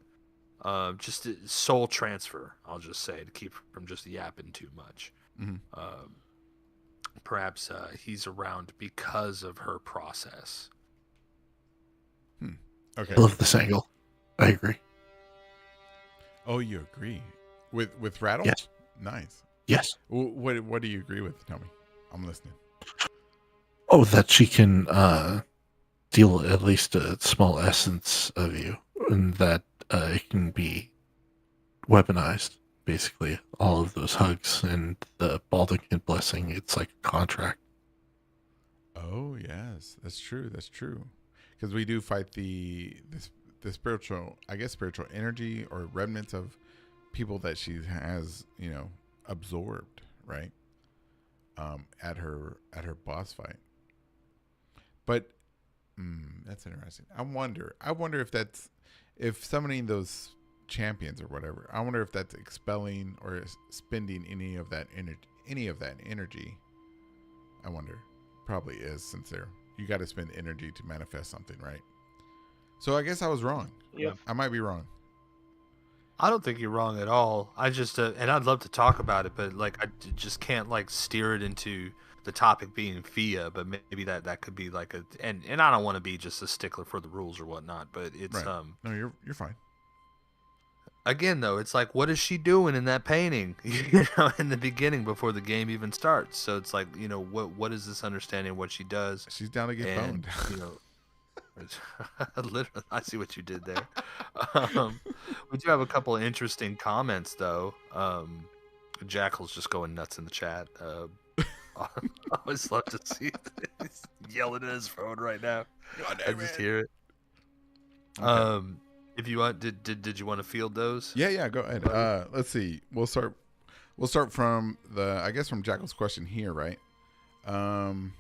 Speaker 2: Just soul transfer, I'll just say, to keep from just yapping too much.
Speaker 1: Mm-hmm.
Speaker 2: Perhaps he's around because of her process.
Speaker 1: Okay.
Speaker 3: I love this angle. I agree.
Speaker 1: Oh, you agree with Rattle?
Speaker 3: Yes.
Speaker 1: Nice.
Speaker 3: Yes.
Speaker 1: What do you agree with? Tell me. I'm listening.
Speaker 3: Oh, that she can deal at least a small essence of you, and that it can be weaponized. Basically, all of those hugs and the Baldachin blessing, it's like a contract.
Speaker 1: Oh, yes. That's true. That's true. Because we do fight the spiritual, I guess, spiritual energy or remnants of people that she has, absorbed, right? At her boss fight. But that's interesting. I wonder if summoning those champions or whatever, I wonder if that's expelling or spending any of that energy. I wonder. Probably is, since you got to spend energy to manifest something, right? So I guess I was wrong.
Speaker 4: Yeah.
Speaker 1: I might be wrong.
Speaker 2: I don't think you're wrong at all. I just and I'd love to talk about it, but I just can't steer it into the topic being Fia. But maybe that could be and I don't want to be just a stickler for the rules or whatnot. But it's
Speaker 1: right. No, you're fine.
Speaker 2: Again, though, it's what is she doing in that painting? In the beginning before the game even starts. So it's what is this understanding of what she does?
Speaker 1: She's down to get boned.
Speaker 2: Literally, I see what you did there. We do have a couple of interesting comments, though. Jackal's just going nuts in the chat. I always love to see he's yelling at his phone right now.
Speaker 1: God
Speaker 2: I
Speaker 1: damn
Speaker 2: just
Speaker 1: it.
Speaker 2: hear it.
Speaker 1: Okay.
Speaker 2: If you want, did you want to field those?
Speaker 1: Yeah, go ahead. Let's see. We'll start from from Jackal's question here, right? Can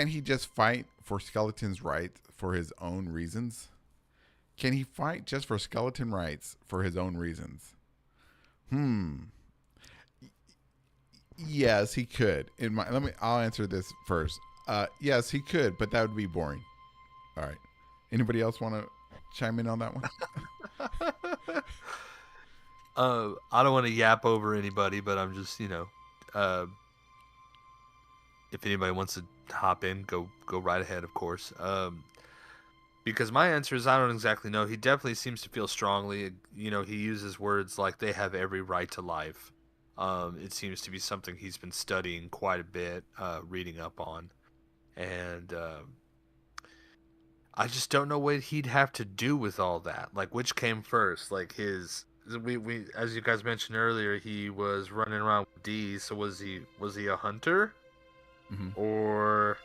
Speaker 1: he just fight for Skeleton's rights for his own reasons? Can he fight just for skeleton rights for his own reasons? Yes, he could. I'll answer this first. Yes, he could, but that would be boring. All right. Anybody else want to chime in on that one?
Speaker 2: I don't want to yap over anybody, but I'm just, if anybody wants to hop in, go right ahead, of course. Because my answer is I don't exactly know. He definitely seems to feel strongly. He uses words like they have every right to life. It seems to be something he's been studying quite a bit, reading up on. And I just don't know what he'd have to do with all that. Like, which came first? Like we as you guys mentioned earlier, he was running around with D. So was he a hunter, or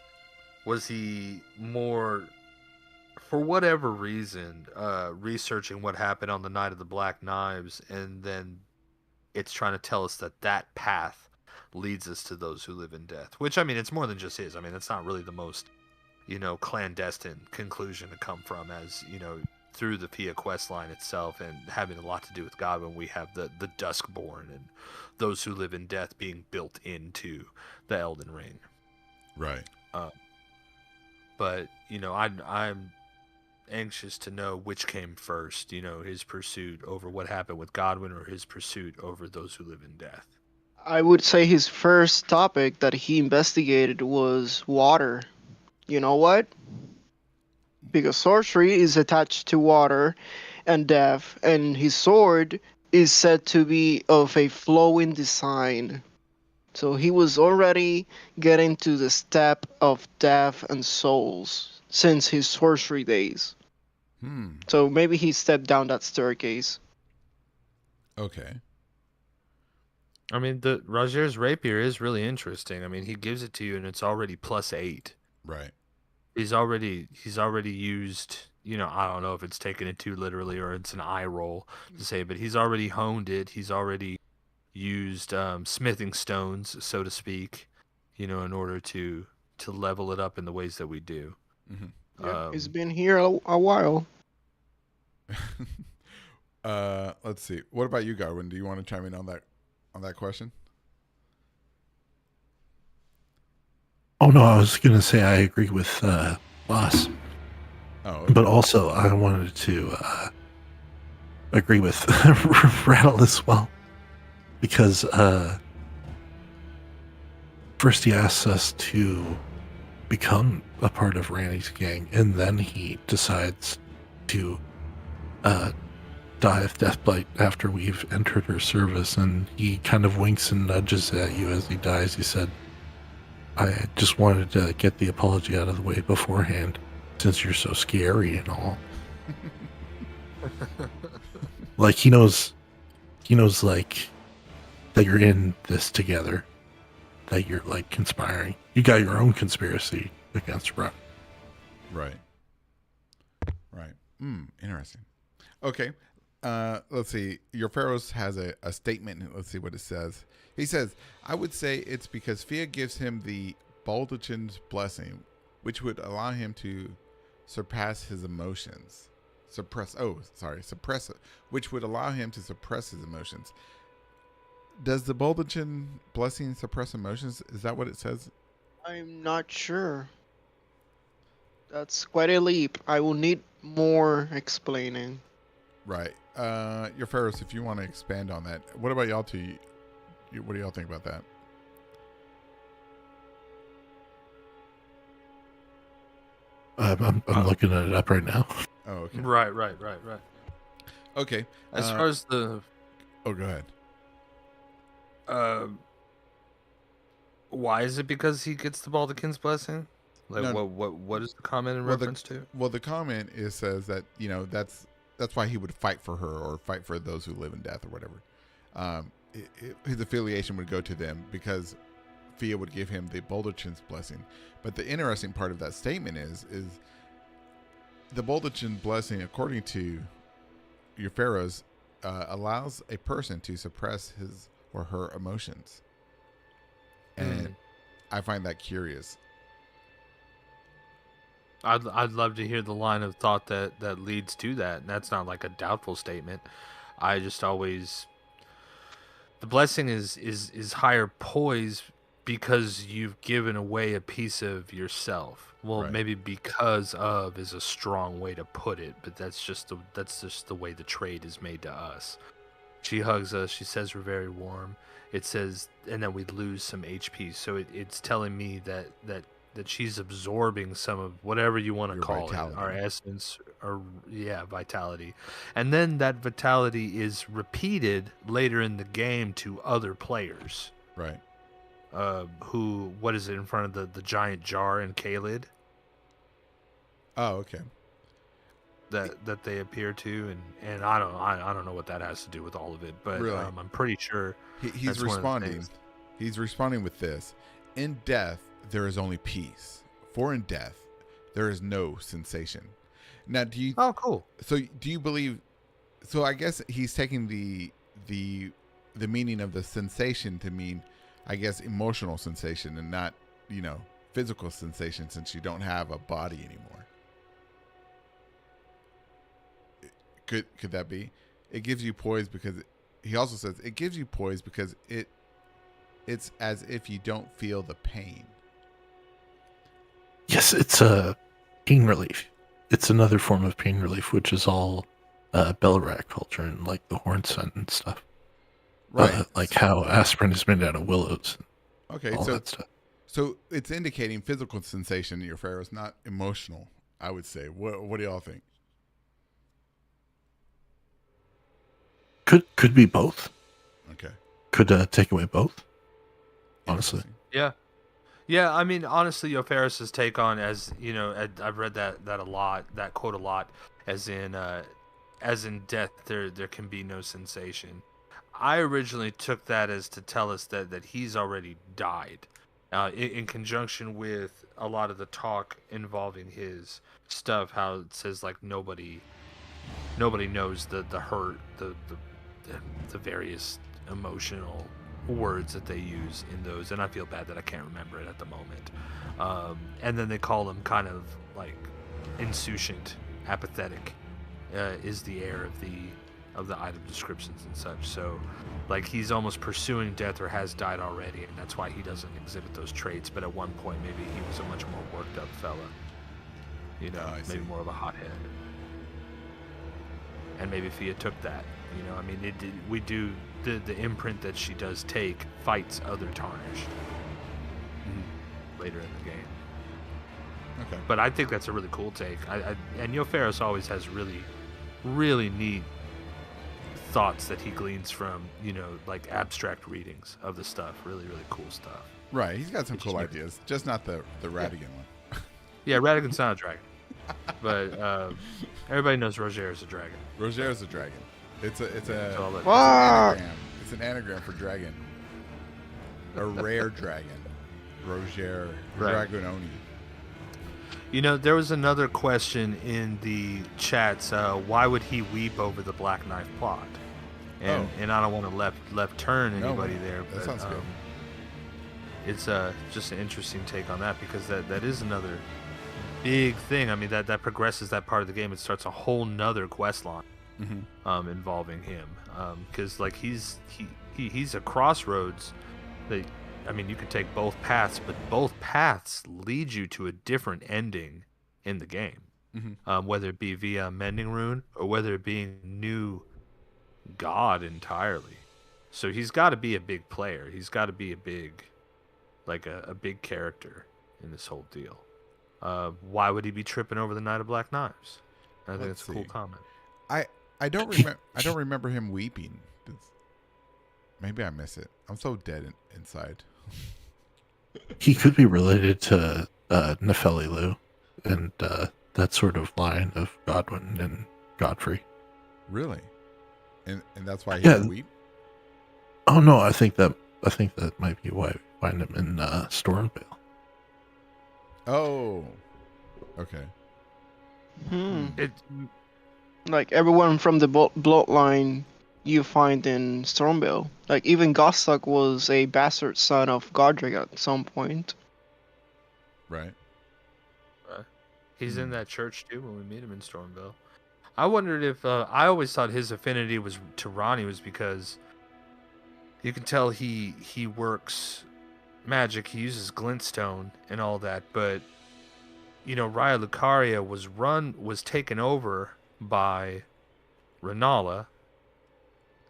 Speaker 2: was he more, for whatever reason, researching what happened on the night of the Black Knives, and then it's trying to tell us that path leads us to those who live in death. Which, I mean, it's more than just his. I mean, it's not really the most clandestine conclusion to come from, as through the Pia quest line itself and having a lot to do with Godwyn. We have the Duskborn and those who live in death being built into the Elden Ring.
Speaker 1: Right.
Speaker 2: But I'm anxious to know which came first, his pursuit over what happened with Godwyn, or his pursuit over those who live in death.
Speaker 4: I would say his first topic that he investigated was water. You know what? Because sorcery is attached to water and death, and his sword is said to be of a flowing design. So he was already getting to the step of death and souls since his sorcery days. So maybe he stepped down that staircase.
Speaker 1: Okay.
Speaker 2: I mean, the Rogier's rapier is really interesting. I mean, he gives it to you and it's already +8.
Speaker 1: Right.
Speaker 2: He's already used, I don't know if it's taken it too literally or it's an eye roll to say, but he's already honed it. He's already used smithing stones, so to speak, in order to level it up in the ways that we do.
Speaker 4: Yeah, he's been here a while.
Speaker 1: Let's see. What about you, Godwyn? Do you want to chime in on that question?
Speaker 3: Oh no, I was gonna say I agree with Boss.
Speaker 1: Oh, okay.
Speaker 3: But also I wanted to agree with Rattle as well, because first he asks us to become a part of Randy's gang, and then he decides to die of Deathblight after we've entered her service, and he kind of winks and nudges at you as he dies. He said, I just wanted to get the apology out of the way beforehand, since you're so scary and all. Like, he knows like that you're in this together, that you're like conspiring. You got your own conspiracy against Brock.
Speaker 1: Right. Interesting. Okay. Let's see. Your Pharaohs has a statement. Let's see what it says. He says, I would say it's because Fia gives him the Baldachin's blessing, which would allow him to suppress his emotions. Which would allow him to suppress his emotions. Does the Baldachin blessing suppress emotions? Is that what it says?
Speaker 4: I'm not sure. That's quite a leap. I will need more explaining.
Speaker 1: Right. Your Pharaohs, if you want to expand on that. What about y'all two? What do y'all think about that?
Speaker 3: I'm looking at it up right now.
Speaker 1: Oh, okay.
Speaker 2: Right.
Speaker 1: Okay.
Speaker 2: As far as the...
Speaker 1: Oh, go ahead.
Speaker 2: Why is it because he gets the Baldachin's blessing? Like,
Speaker 1: No.
Speaker 2: what is the comment in reference to?
Speaker 1: Well, the comment says that, that's why he would fight for her or fight for those who live in death or whatever. His affiliation would go to them because Fia would give him the Boulderchin's blessing. But the interesting part of that statement is the Boulderchin blessing, according to your pharaohs, allows a person to suppress his or her emotions. And I find that curious.
Speaker 2: I'd love to hear the line of thought that leads to that, and that's not like a doubtful statement. I just always, the blessing is higher poise because you've given away a piece of yourself. Well,
Speaker 1: Right.
Speaker 2: maybe because of is a strong way to put it, but that's just the way the trade is made to us. She hugs us. She says we're very warm. It says, and then we lose some HP. So it's telling me that she's absorbing some of whatever you want to
Speaker 1: Your
Speaker 2: call
Speaker 1: vitality.
Speaker 2: it, our essence, or vitality. And then that vitality is repeated later in the game to other players.
Speaker 1: Right.
Speaker 2: Who, what is it in front of the giant jar in Kaled
Speaker 1: Oh, okay.
Speaker 2: that they appear to, and I don't know what that has to do with all of it, but
Speaker 1: Really?
Speaker 2: I'm pretty sure
Speaker 1: He's
Speaker 2: that's one of the
Speaker 1: responding.
Speaker 2: things.
Speaker 1: He's responding with this. In death, there is only peace. For in death, there is no sensation. Now, do you?
Speaker 2: Oh, cool.
Speaker 1: So, do you believe? So, I guess he's taking the meaning of the sensation to mean, I guess, emotional sensation and not, physical sensation, since you don't have a body anymore. Could that be? It gives you poise because he also says it gives you poise because it's as if you don't feel the pain.
Speaker 3: Yes, it's a pain relief. It's another form of pain relief, which is all Bellerak culture and like the horn scent and stuff.
Speaker 1: Right.
Speaker 3: Like how aspirin is made out of willows.
Speaker 1: Okay,
Speaker 3: All
Speaker 1: so
Speaker 3: that stuff.
Speaker 1: so it's indicating physical sensation in your pharaohs, not emotional, I would say. What do y'all think?
Speaker 3: Could be both.
Speaker 1: Okay.
Speaker 3: Could take away both. Honestly.
Speaker 1: Interesting.
Speaker 2: Yeah. I mean, honestly, Yoferis's take on, as you know, I've read that a lot, that quote a lot, as in death, there can be no sensation. I originally took that as to tell us that he's already died, in conjunction with a lot of the talk involving his stuff. How it says like nobody knows the hurt, the various emotional words that they use in those, and I feel bad that I can't remember it at the moment. And then they call him kind of like insouciant, apathetic, is the air of the item descriptions and such. So like he's almost pursuing death or has died already, and that's why he doesn't exhibit those traits. But at one point maybe he was a much more worked up fella,
Speaker 1: I see.
Speaker 2: maybe more of a hothead. And maybe Fia took that, I mean, we do the imprint that she does take fights other Tarnish later in the game.
Speaker 1: Okay.
Speaker 2: But I think that's a really cool take. And Yoferis always has really, really neat thoughts that he gleans from, like abstract readings of the stuff. Really, really cool stuff.
Speaker 1: Right. He's got some
Speaker 2: It's
Speaker 1: cool
Speaker 2: just-
Speaker 1: ideas, just not the Radigan one.
Speaker 2: Yeah, Radigan's not a dragon. But everybody knows Roger is a dragon.
Speaker 1: Roger's a dragon. It's
Speaker 2: So I'll let-
Speaker 1: an anagram. It's an anagram for dragon. A rare dragon. Roger
Speaker 2: Right.
Speaker 1: Dragononi.
Speaker 2: There was another question in the chats. Why would he weep over the Black Knife plot? And I don't want to left turn anybody there.
Speaker 1: That
Speaker 2: But,
Speaker 1: sounds good.
Speaker 2: It's just an interesting take on that, because that is another big thing. I mean, that progresses that part of the game. It starts a whole nother quest line involving him, because like he's a crossroads. I mean, you could take both paths, but both paths lead you to a different ending in the game. Whether it be via Mending Rune or whether it being new god entirely. So he's got to be a big player. He's got to be a big character in this whole deal. Why would he be tripping over the Knight of Black Knives? I think
Speaker 1: Let's
Speaker 2: that's a cool
Speaker 1: see.
Speaker 2: comment.
Speaker 1: I don't remember. I don't remember him weeping. Maybe I miss it. I'm so dead inside.
Speaker 3: He could be related to Nefelilu and that sort of line of Godwyn and Godfrey.
Speaker 1: Really? And that's why he
Speaker 3: Yeah.
Speaker 1: would weep?
Speaker 3: Oh no, I think that might be why find him in Stormvale.
Speaker 1: Oh, okay.
Speaker 2: It
Speaker 4: Like everyone from the bloodline you find in Stormville. Like even Gostock was a bastard son of Godric at some point.
Speaker 1: Right.
Speaker 2: He's in that church too when we meet him in Stormville. I wondered if I always thought his affinity was to Ronnie was because you can tell he works magic. He uses glintstone and all that, but you know, Raya Lucaria was taken over by Renala.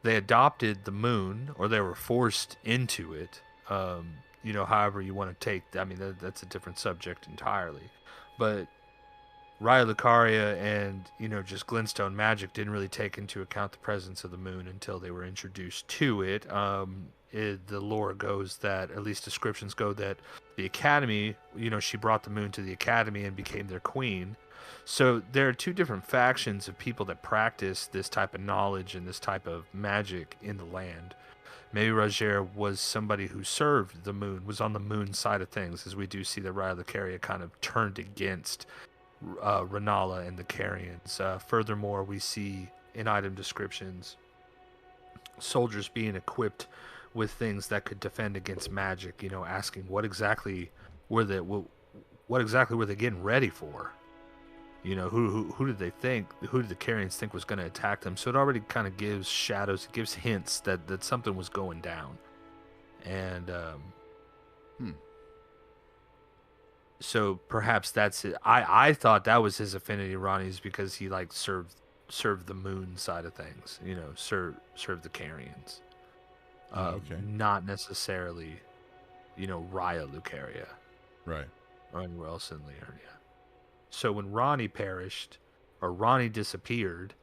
Speaker 2: They adopted the moon, or they were forced into it. You know, however you want to take. I mean, that's a different subject entirely. But Raya Lucaria and, you know, just glintstone magic didn't really take into account the presence of the moon until they were introduced to it. The lore goes that, at least descriptions go, that the Academy, you know, she brought the moon to the Academy and became their queen. So there are two different factions of people that practice this type of knowledge and this type of magic in the land. Maybe Roger was somebody who served the moon, was on the moon side of things, as we do see that Raya Lucaria kind of turned against Renala and the Carians. Furthermore, we see in item descriptions soldiers being equipped with things that could defend against magic. You know, asking what exactly were they getting ready for? You know, who did they think? Who did the Carians think was going to attack them? So it already kind of gives shadows. It gives hints that something was going down, and so perhaps that's it. I thought that was his affinity, Ronnie's, because he like served the moon side of things. You know, served the Carians.
Speaker 1: Okay.
Speaker 2: Not necessarily, you know, Raya Lucaria.
Speaker 1: Right.
Speaker 2: Or anywhere else in Liurnia. So when Ronnie perished, or Ronnie disappeared,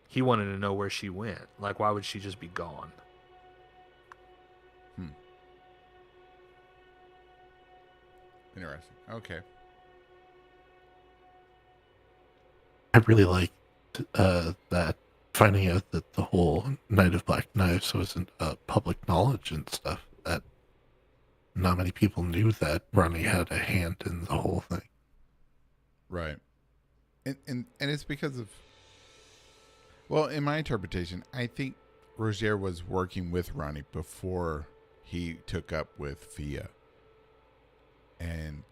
Speaker 2: he wanted to know where she went. Like, why would she just be gone?
Speaker 1: Interesting. Okay.
Speaker 3: I really liked that, finding out that the whole Night of Black Knives wasn't public knowledge and stuff, that not many people knew that Ronnie had a hand in the whole thing.
Speaker 1: Right. And it's because of, well, in my interpretation, I think Roger was working with Ronnie before he took up with Fia. And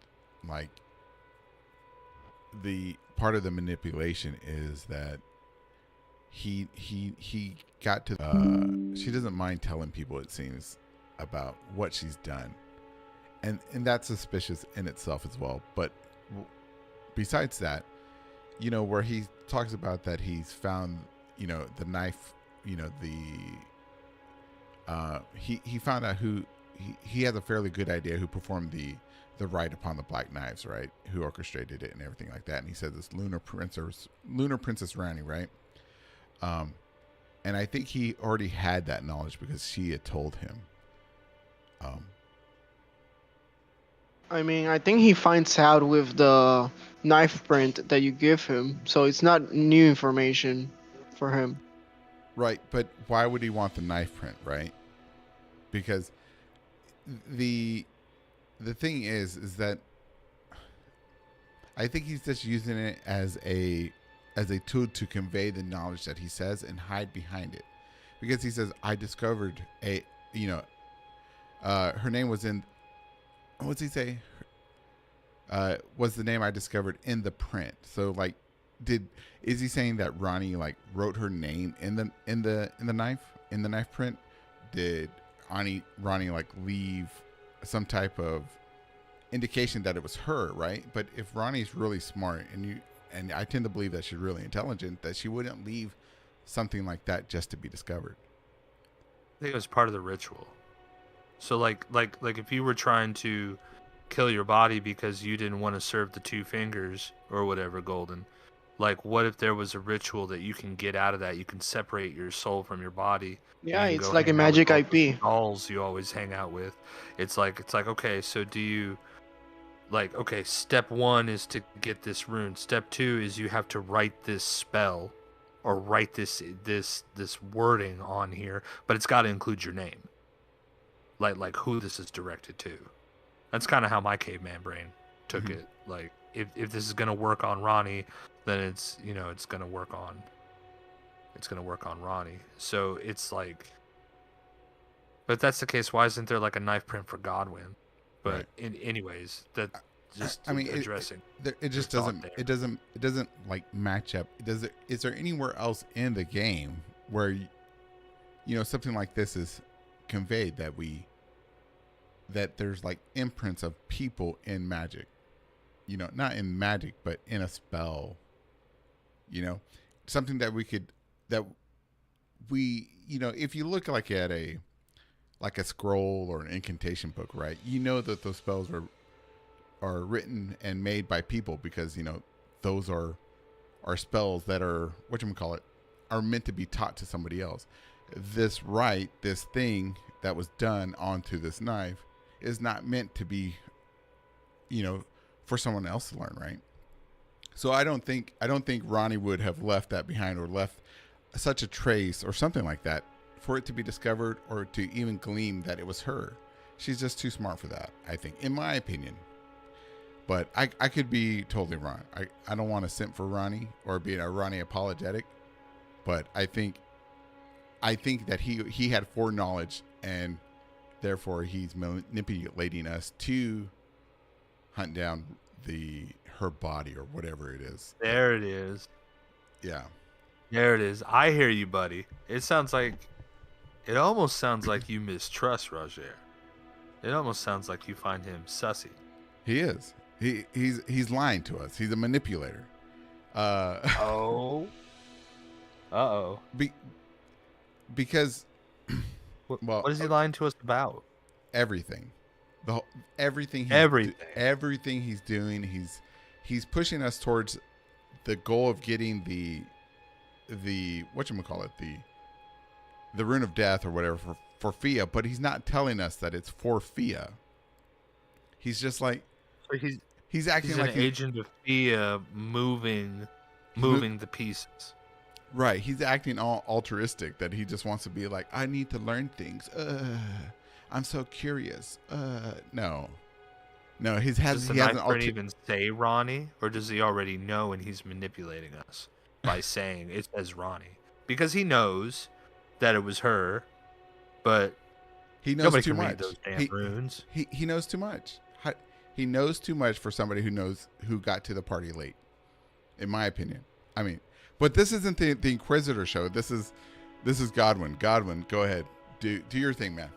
Speaker 1: like the part of the manipulation is that he got to she doesn't mind telling people, it seems, about what she's done, and that's suspicious in itself as well. But besides that, you know, where he talks about that he's found, you know, the knife, you know, he found out who he has a fairly good idea who performed the rite upon the Black Knives, right? Who orchestrated it and everything like that. And he said this Lunar Princess Rani, right? And I think he already had that knowledge because she had told him.
Speaker 4: I mean, I think he finds out with the knife print that you give him, so it's not new information for him.
Speaker 1: Right, but why would he want the knife print, right? Because the thing is that I think he's just using it as a tool to convey the knowledge that he says and hide behind it. Because he says, I discovered her name was in, what's he say? Was the name I discovered in the print. So like, is he saying that Ronnie like wrote her name in the knife print? Did Ronnie like leave some type of indication that it was her, right? But if Ronnie's really smart, and I tend to believe that she's really intelligent, that she wouldn't leave something like that just to be discovered.
Speaker 2: I think it was part of the ritual. So like if you were trying to kill your body because you didn't want to serve the two fingers or whatever, Golden, like what if there was a ritual that you can get out of that? You can separate your soul from your body.
Speaker 4: Yeah, it's like a magic IP.
Speaker 2: Dolls you always hang out with. It's like okay, so do you like, okay, step 1 is to get this rune. Step 2 is you have to write this spell or write this wording on here, but it's got to include your name. like who this is directed to. That's kind of how my caveman brain took it. Like, if this is gonna work on Ronnie, then it's gonna work on Ronnie. So it's like, but if that's the case, why isn't there like a knife print for Godwyn? But anyways, that just addressing.
Speaker 1: It just doesn't. It doesn't like match up. Is there anywhere else in the game where something like this is conveyed that there's like imprints of people in magic? Not in magic, but in a spell. Something that if you look like at a scroll or an incantation book, right? That those spells are written and made by people because those are spells that are are meant to be taught to somebody else. This thing that was done onto this knife is not meant to be for someone else to learn, right? So I don't think Ronnie would have left that behind or left such a trace or something like that for it to be discovered or to even glean that it was her. She's just too smart for that, I think, in my opinion. But I could be totally wrong. I don't want to simp for Ronnie or be a Ronnie apologetic, but I think that he had foreknowledge and therefore he's manipulating us to hunt down her body or whatever it is.
Speaker 2: There it is.
Speaker 1: Yeah.
Speaker 2: There it is. I hear you, buddy. It almost sounds like you mistrust Roger. It almost sounds like you find him sussy.
Speaker 1: He is. He's lying to us. He's a manipulator.
Speaker 2: Uh-oh.
Speaker 1: Because
Speaker 2: what is he lying to us about?
Speaker 1: Everything. Everything he's doing, he's pushing us towards the goal of getting the the rune of death or whatever for Fia, but he's not telling us that it's for Fia. He's just like,
Speaker 2: so
Speaker 1: he's acting like
Speaker 2: an agent of Fia, moving the pieces.
Speaker 1: Right. He's acting all altruistic, that he just wants to be like, I need to learn things. I'm so curious. No. Does the knife
Speaker 2: even say Ronnie, or does he already know and he's manipulating us by saying it says Ronnie? Because he knows that it was her, but
Speaker 1: he knows
Speaker 2: nobody
Speaker 1: too
Speaker 2: can
Speaker 1: much.
Speaker 2: read those damn runes.
Speaker 1: He knows too much. He knows too much for somebody who got to the party late, in my opinion. I mean, but this isn't the Inquisitor show. This is Godwyn. Godwyn, go ahead. Do your thing, man.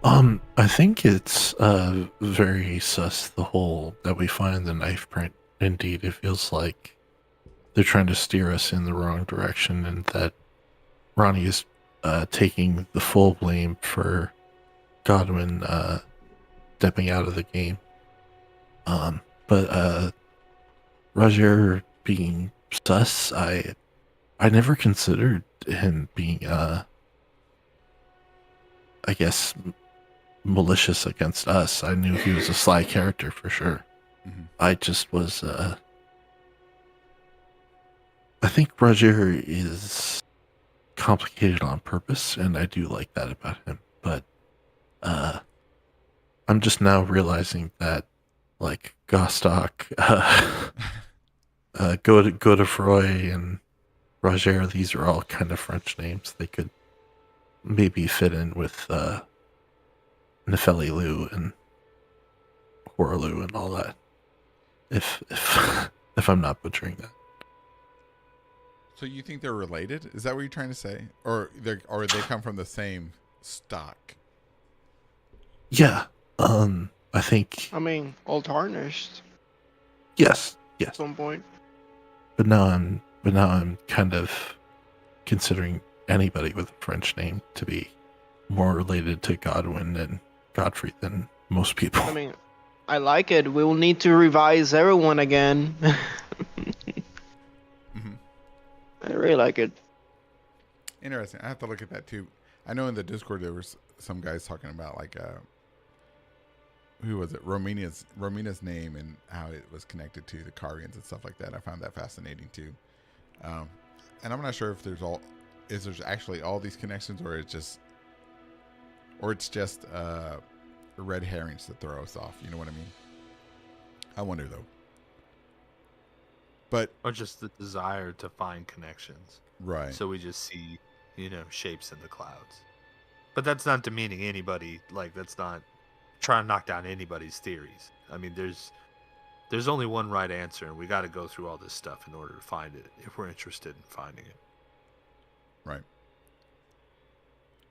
Speaker 3: I think it's very sus, the hole that we find in the knife print. Indeed, it feels like they're trying to steer us in the wrong direction, and that Ronnie is taking the full blame for Godwyn stepping out of the game. But Roger being sus, I never considered him being I guess malicious against us. I knew he was a sly character for sure. Mm-hmm. I just was I think Roger is complicated on purpose, and I do like that about him. But I'm just now realizing that, like, Gostock, Godefroy, and Roger, these are all kind of French names. They could maybe fit in with Nefeli Lu and Horlu and all that. If I'm not butchering that.
Speaker 1: So you think they're related? Is that what you're trying to say? Or they come from the same stock?
Speaker 3: Yeah. I think.
Speaker 4: I mean, all tarnished.
Speaker 3: Yes.
Speaker 4: At some point.
Speaker 3: But now I'm kind of considering anybody with a French name to be more related to Godwyn and Godfrey than most people.
Speaker 4: I mean, I like it. We will need to revise everyone again.
Speaker 1: Mm-hmm.
Speaker 4: I really like it.
Speaker 1: Interesting. I have to look at that too. I know in the Discord there was some guys talking about, like, who was it? Romina's name and how it was connected to the Carians and stuff like that. I found that fascinating too. And I'm not sure if is there's actually all these connections, or it's just red herrings to throw us off. You know what I mean? I wonder though. But
Speaker 2: Or just the desire to find connections.
Speaker 1: right.
Speaker 2: So we just see, shapes in the clouds. But that's not demeaning anybody. Like, that's not trying to knock down anybody's theories. I mean, there's only one right answer, and we got to go through all this stuff in order to find it if we're interested in finding it.
Speaker 1: Right.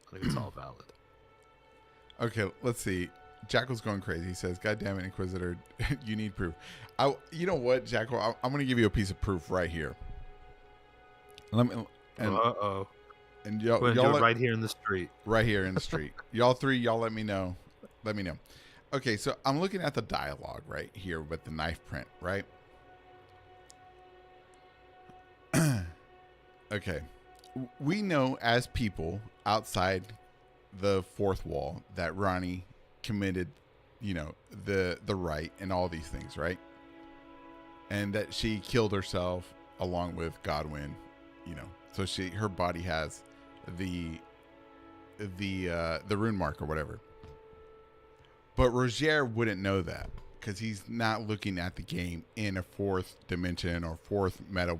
Speaker 2: I think it's all valid.
Speaker 1: Okay, let's see. Jackal's going crazy. He says, "God damn it, Inquisitor, you need proof." You know what, Jackal? I'm going to give you a piece of proof right here. Let me.
Speaker 2: Uh-oh.
Speaker 1: And
Speaker 2: We're going to do it right here in the street.
Speaker 1: Right here in the street. Y'all three, y'all let me know. Let me know. Okay, so I'm looking at the dialogue right here with the knife print, right? Okay. We know as people outside the fourth wall that Ronnie committed, the right and all these things, right? And that she killed herself along with Godwyn, so her body has the rune mark or whatever. But Roger wouldn't know that because he's not looking at the game in a fourth dimension or fourth meta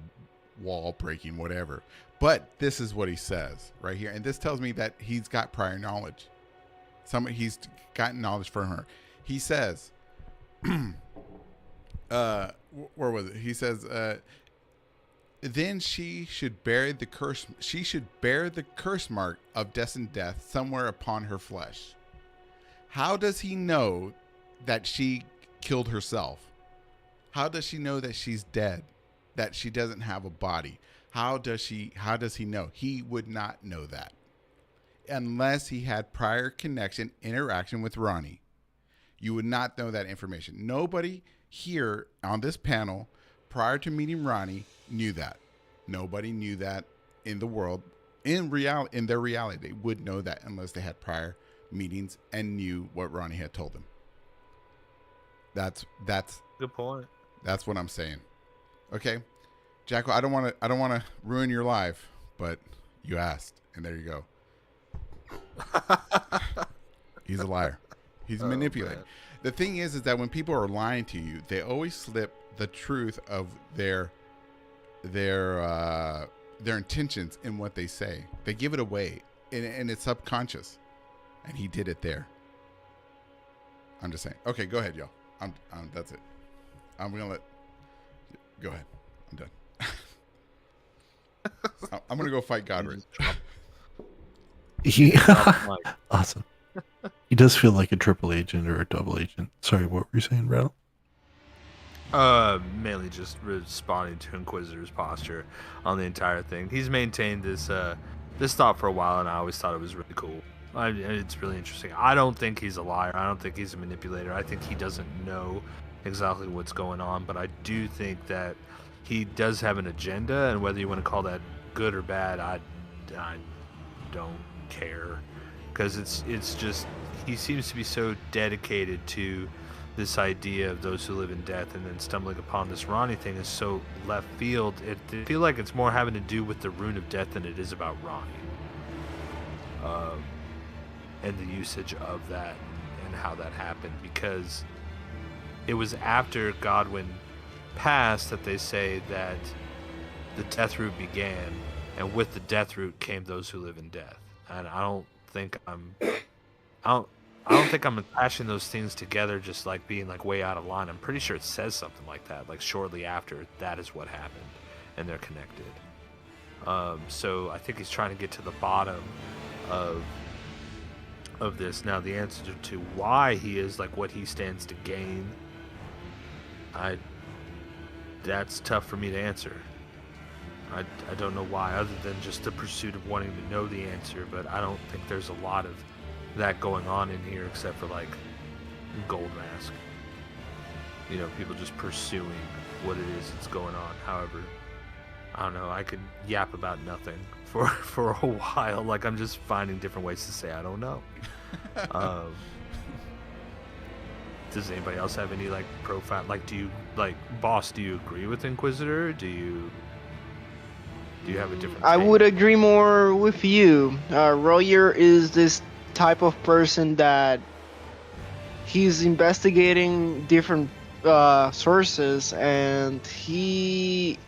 Speaker 1: wall breaking, whatever. But this is what he says right here. And this tells me that he's got prior knowledge. He's gotten knowledge from her. He says, where was it? He says, then she should bear the curse. She should bear the curse mark of destined death somewhere upon her flesh. How does he know that she killed herself? How does she know that she's dead? That she doesn't have a body? How does he know? He would not know that unless he had prior interaction with Ronnie. You would not know that information. Nobody here on this panel prior to meeting Ronnie knew that. Nobody knew that in the world. In their reality, they would know that unless they had prior meetings and knew what Ronnie had told them. That's
Speaker 2: good point.
Speaker 1: That's what I'm saying. Okay, Jacko, I don't want to ruin your life, but you asked, and there you go. He's a liar. He's manipulating.
Speaker 2: Man.
Speaker 1: The thing is that when people are lying to you, they always slip the truth of their intentions in what they say. They give it away, and it's subconscious. And he did it there. I'm just saying. Okay, go ahead, y'all. I'm that's it. I'm gonna go ahead. I'm done. I'm gonna go fight Godwyn.
Speaker 3: Awesome. He does feel like a triple agent or a double agent. Sorry, what were you saying, Rattle?
Speaker 2: Mainly just responding to Inquisitor's posture on the entire thing. He's maintained this thought for a while, and I always thought it was really cool. It's really interesting. I don't think he's a liar. I don't think he's a manipulator. I think he doesn't know exactly what's going on, but I do think that he does have an agenda, and whether you want to call that good or bad, I don't care, because it's just he seems to be so dedicated to this idea of those who live in death, and then stumbling upon this Ronnie thing is so left field. I feel like it's more having to do with the rune of death than it is about Ronnie. And the usage of that and how that happened, because it was after Godwyn passed that they say that the death root began, and with the death root came those who live in death. And I don't think I'm attaching those things together just like being like way out of line. I'm pretty sure it says something like that, like shortly after that is what happened, and they're connected. So I think he's trying to get to the bottom of this. Now, the answer to why he is like what he stands to gain, that's tough for me to answer. I don't know why, other than just the pursuit of wanting to know the answer, but I don't think there's a lot of that going on in here except for like Gold Mask. People just pursuing what it is that's going on. However, I don't know, I could yap about nothing for a while. Like, I'm just finding different ways to say I don't know. Does anybody else have any like profile? Like, do you like, Boss? Do you agree with Inquisitor? Do you? Do you have a different
Speaker 4: I
Speaker 2: take?
Speaker 4: would agree more with you. Royer is this type of person that he's investigating different sources, and he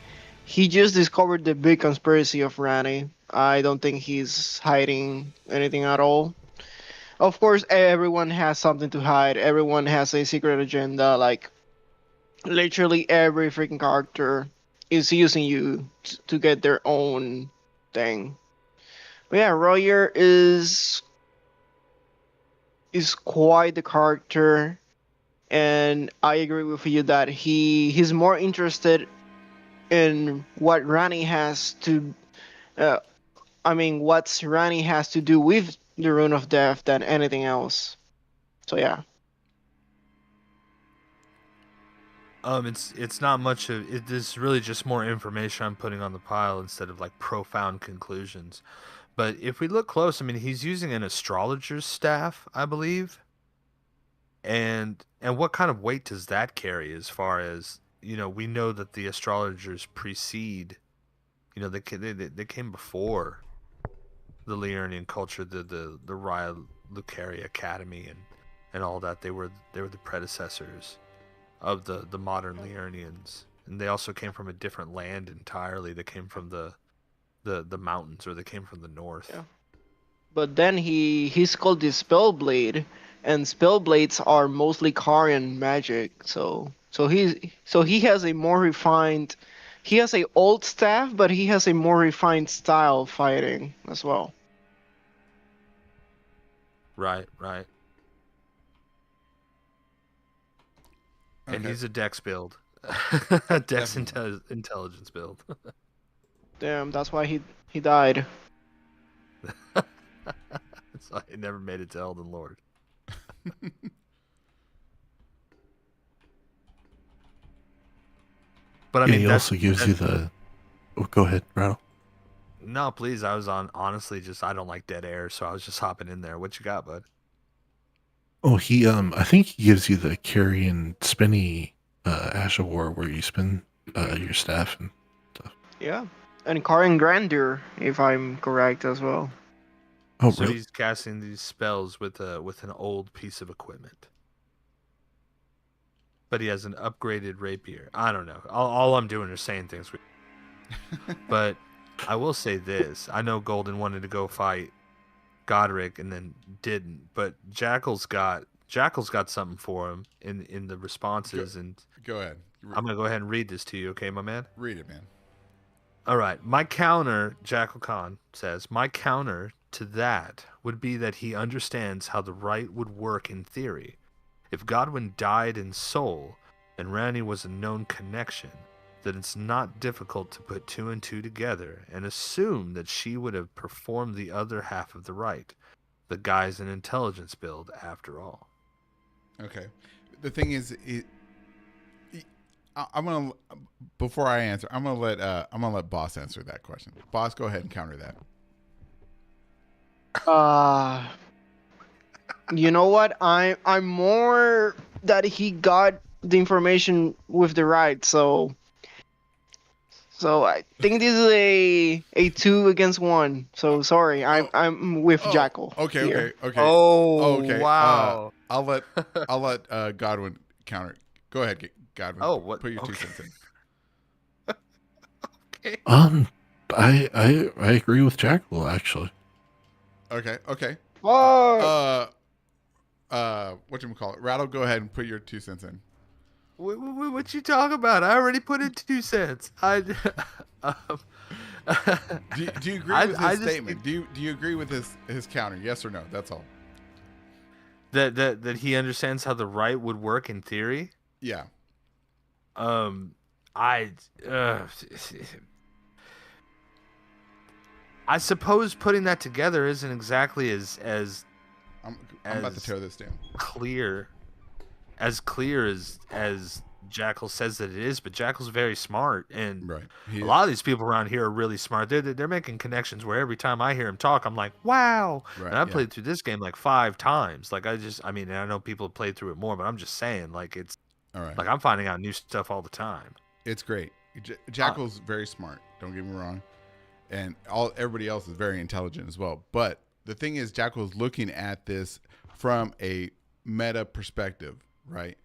Speaker 4: just discovered the big conspiracy of Rani. I don't think he's hiding anything at all. Of course, everyone has something to hide. Everyone has a secret agenda. Like literally every freaking character is using you to get their own thing. But yeah, Royer is quite the character, and I agree with you that he's more interested in what Rani has to. Uh, I mean, what Rani has to do with the Rune of Death than anything else. So yeah.
Speaker 2: It's not much of it. Is really just more information I'm putting on the pile instead of like profound conclusions. But if we look close, I mean, he's using an astrologer's staff, I believe. And what kind of weight does that carry as far as, we know that the astrologers precede, they came before the Liurnian culture, the Raya Lucari Academy and all that. They were the predecessors of the modern Liurnians, and they also came from a different land entirely. They came from the mountains, or they came from the north.
Speaker 4: Yeah. But then he's called the Spellblade, and Spellblades are mostly Karian magic. So he has a more refined. He has a old staff, but he has a more refined style of fighting as well.
Speaker 2: Right. And
Speaker 1: Okay.
Speaker 2: he's a dex build. Intelligence build.
Speaker 4: Damn, that's why he died.
Speaker 2: So he never made it to Elden Lord. But I
Speaker 3: Yeah,
Speaker 2: mean,
Speaker 3: he
Speaker 2: that's,
Speaker 3: also gives you the. Oh, go ahead, Rattle.
Speaker 2: No, please. I was honestly just, I don't like dead air, so I was just hopping in there. What you got, bud?
Speaker 3: Oh, I think he gives you the carry spinny Ash of War where you spin your staff and stuff.
Speaker 4: Yeah, and Karian Grandeur, if I'm correct as well.
Speaker 3: Oh,
Speaker 2: So
Speaker 3: really?
Speaker 2: he's casting these spells with an old piece of equipment. But he has an upgraded rapier. I don't know. All I'm doing is saying things. But I will say this. I know Golden wanted to go fight Godric and then didn't. But Jackal's got something for him in the responses.
Speaker 1: Go ahead.
Speaker 2: I'm going to go ahead and read this to you, okay, my man?
Speaker 1: Read it, man.
Speaker 2: All right. My counter, Jackal Khan says, my counter to that would be that he understands how the right would work in theory. If Godwyn died in soul and Rani was a known connection, then it's not difficult to put two and two together and assume that she would have performed the other half of the rite. The guy's an intelligence build after all.
Speaker 1: Okay. The thing is, I'm gonna, before I answer, I'm gonna let Boss answer that question. Boss, go ahead and counter that.
Speaker 4: You know what? I'm more that he got the information with the right, so I think this is a 2 against 1. So sorry, I'm with Jackal.
Speaker 1: Okay,
Speaker 4: here.
Speaker 1: okay.
Speaker 2: Oh,
Speaker 1: okay.
Speaker 2: wow.
Speaker 1: I'll let Godwyn counter. Go ahead, Godwyn.
Speaker 2: Oh, what?
Speaker 1: Put your 2
Speaker 2: Okay.
Speaker 1: cents in.
Speaker 2: Okay.
Speaker 3: I agree with Jackal actually.
Speaker 1: Okay.
Speaker 4: Fuck!
Speaker 1: Whatchamacallit? Rattle, go ahead and put your 2 cents in.
Speaker 2: What you talking about? I already put in 2 cents.
Speaker 1: Do you agree with his statement? Do you agree with his counter? Yes or no? That's all.
Speaker 2: That he understands how the right would work in theory.
Speaker 1: Yeah.
Speaker 2: I suppose putting that together isn't exactly as
Speaker 1: I'm about to tear this down.
Speaker 2: clear as Jackal says that it is, but Jackal's very smart, and
Speaker 1: Right.
Speaker 2: a lot of these people around here are really smart. They're making connections where every time I hear him talk, I'm like, wow.
Speaker 1: Right,
Speaker 2: and I played through this game like 5 times. Like I mean, I know people have played through it more, but I'm just saying, like it's
Speaker 1: All right.
Speaker 2: like I'm finding out new stuff all the time.
Speaker 1: It's great. Jackal's very smart. Don't get me wrong. and everybody else is very intelligent as well. But the thing is, Jackal is looking at this from a meta perspective, right?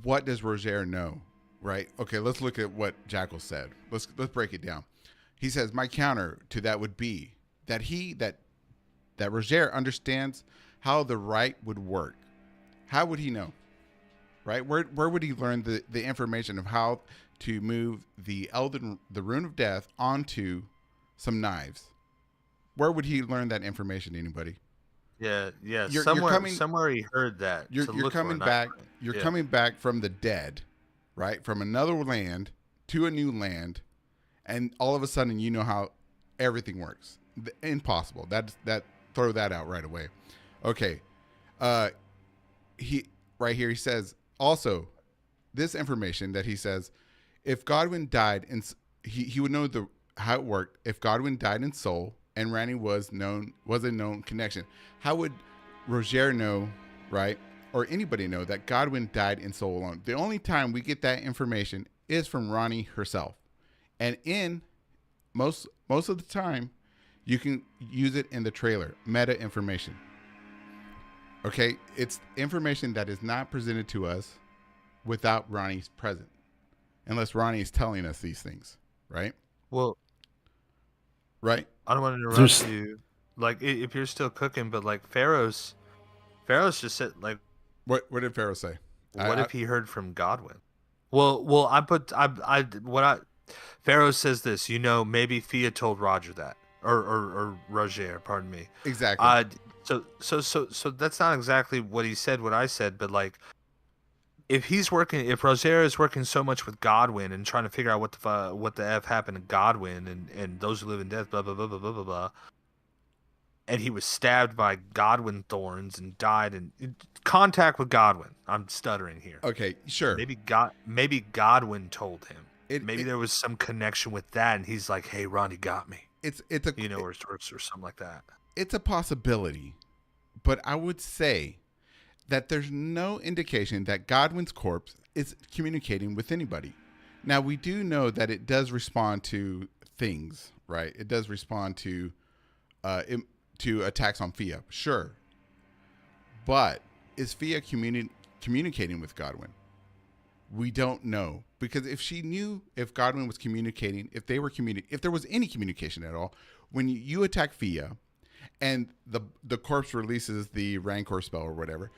Speaker 1: What does Roger know, right? Okay, let's look at what Jackal said. Let's break it down. He says, my counter to that would be that Roger understands how the rite would work. How would he know? Right? Where would he learn the information of how to move the rune of death onto some knives? Where would he learn that information? Anybody?
Speaker 2: Yeah.
Speaker 1: You're
Speaker 2: Somewhere he heard that.
Speaker 1: You're coming back. You're coming back from the dead, right? From another land to a new land, and all of a sudden you know how everything works. Impossible. That throw that out right away. Okay. He right here he says also this information that he says if Godwyn died and he would know how it worked if Godwyn died in soul and Randy was a known connection. How would Roger know, right? Or anybody know that Godwyn died in soul alone? The only time we get that information is from Ronnie herself. And in most of the time, you can use it in the trailer, meta information. Okay, it's information that is not presented to us without Ronnie's present, unless Ronnie is telling us these things, right?
Speaker 2: Well,
Speaker 1: right.
Speaker 2: I don't want to interrupt you. Like, if you're still cooking, but like Pharaoh's just said, like,
Speaker 1: what did Pharaoh say?
Speaker 2: What if he heard from Godwyn? Well, Pharaoh says this. Maybe Fia told Roger that, or Roger, pardon me.
Speaker 1: Exactly.
Speaker 2: So that's not exactly what he said. What I said, but like, if Roger is working so much with Godwyn and trying to figure out what the F happened to Godwyn and those who live in death, blah blah blah blah blah blah blah, and he was stabbed by Godwyn thorns and died in contact with Godwyn. I'm stuttering here.
Speaker 1: Okay, sure.
Speaker 2: Maybe Godwyn told him. Maybe there was some connection with that, and he's like, "Hey, Ronnie got me."
Speaker 1: It's
Speaker 2: or something like that.
Speaker 1: It's a possibility, but I would say that there's no indication that Godwyn's corpse is communicating with anybody. Now, we do know that it does respond to things, right? It does respond to attacks on Fia, sure. But is Fia communicating with Godwyn? We don't know, because if she knew if Godwyn was communicating, if there was any communication at all, when you attack Fia and the corpse releases the Rancor spell or whatever,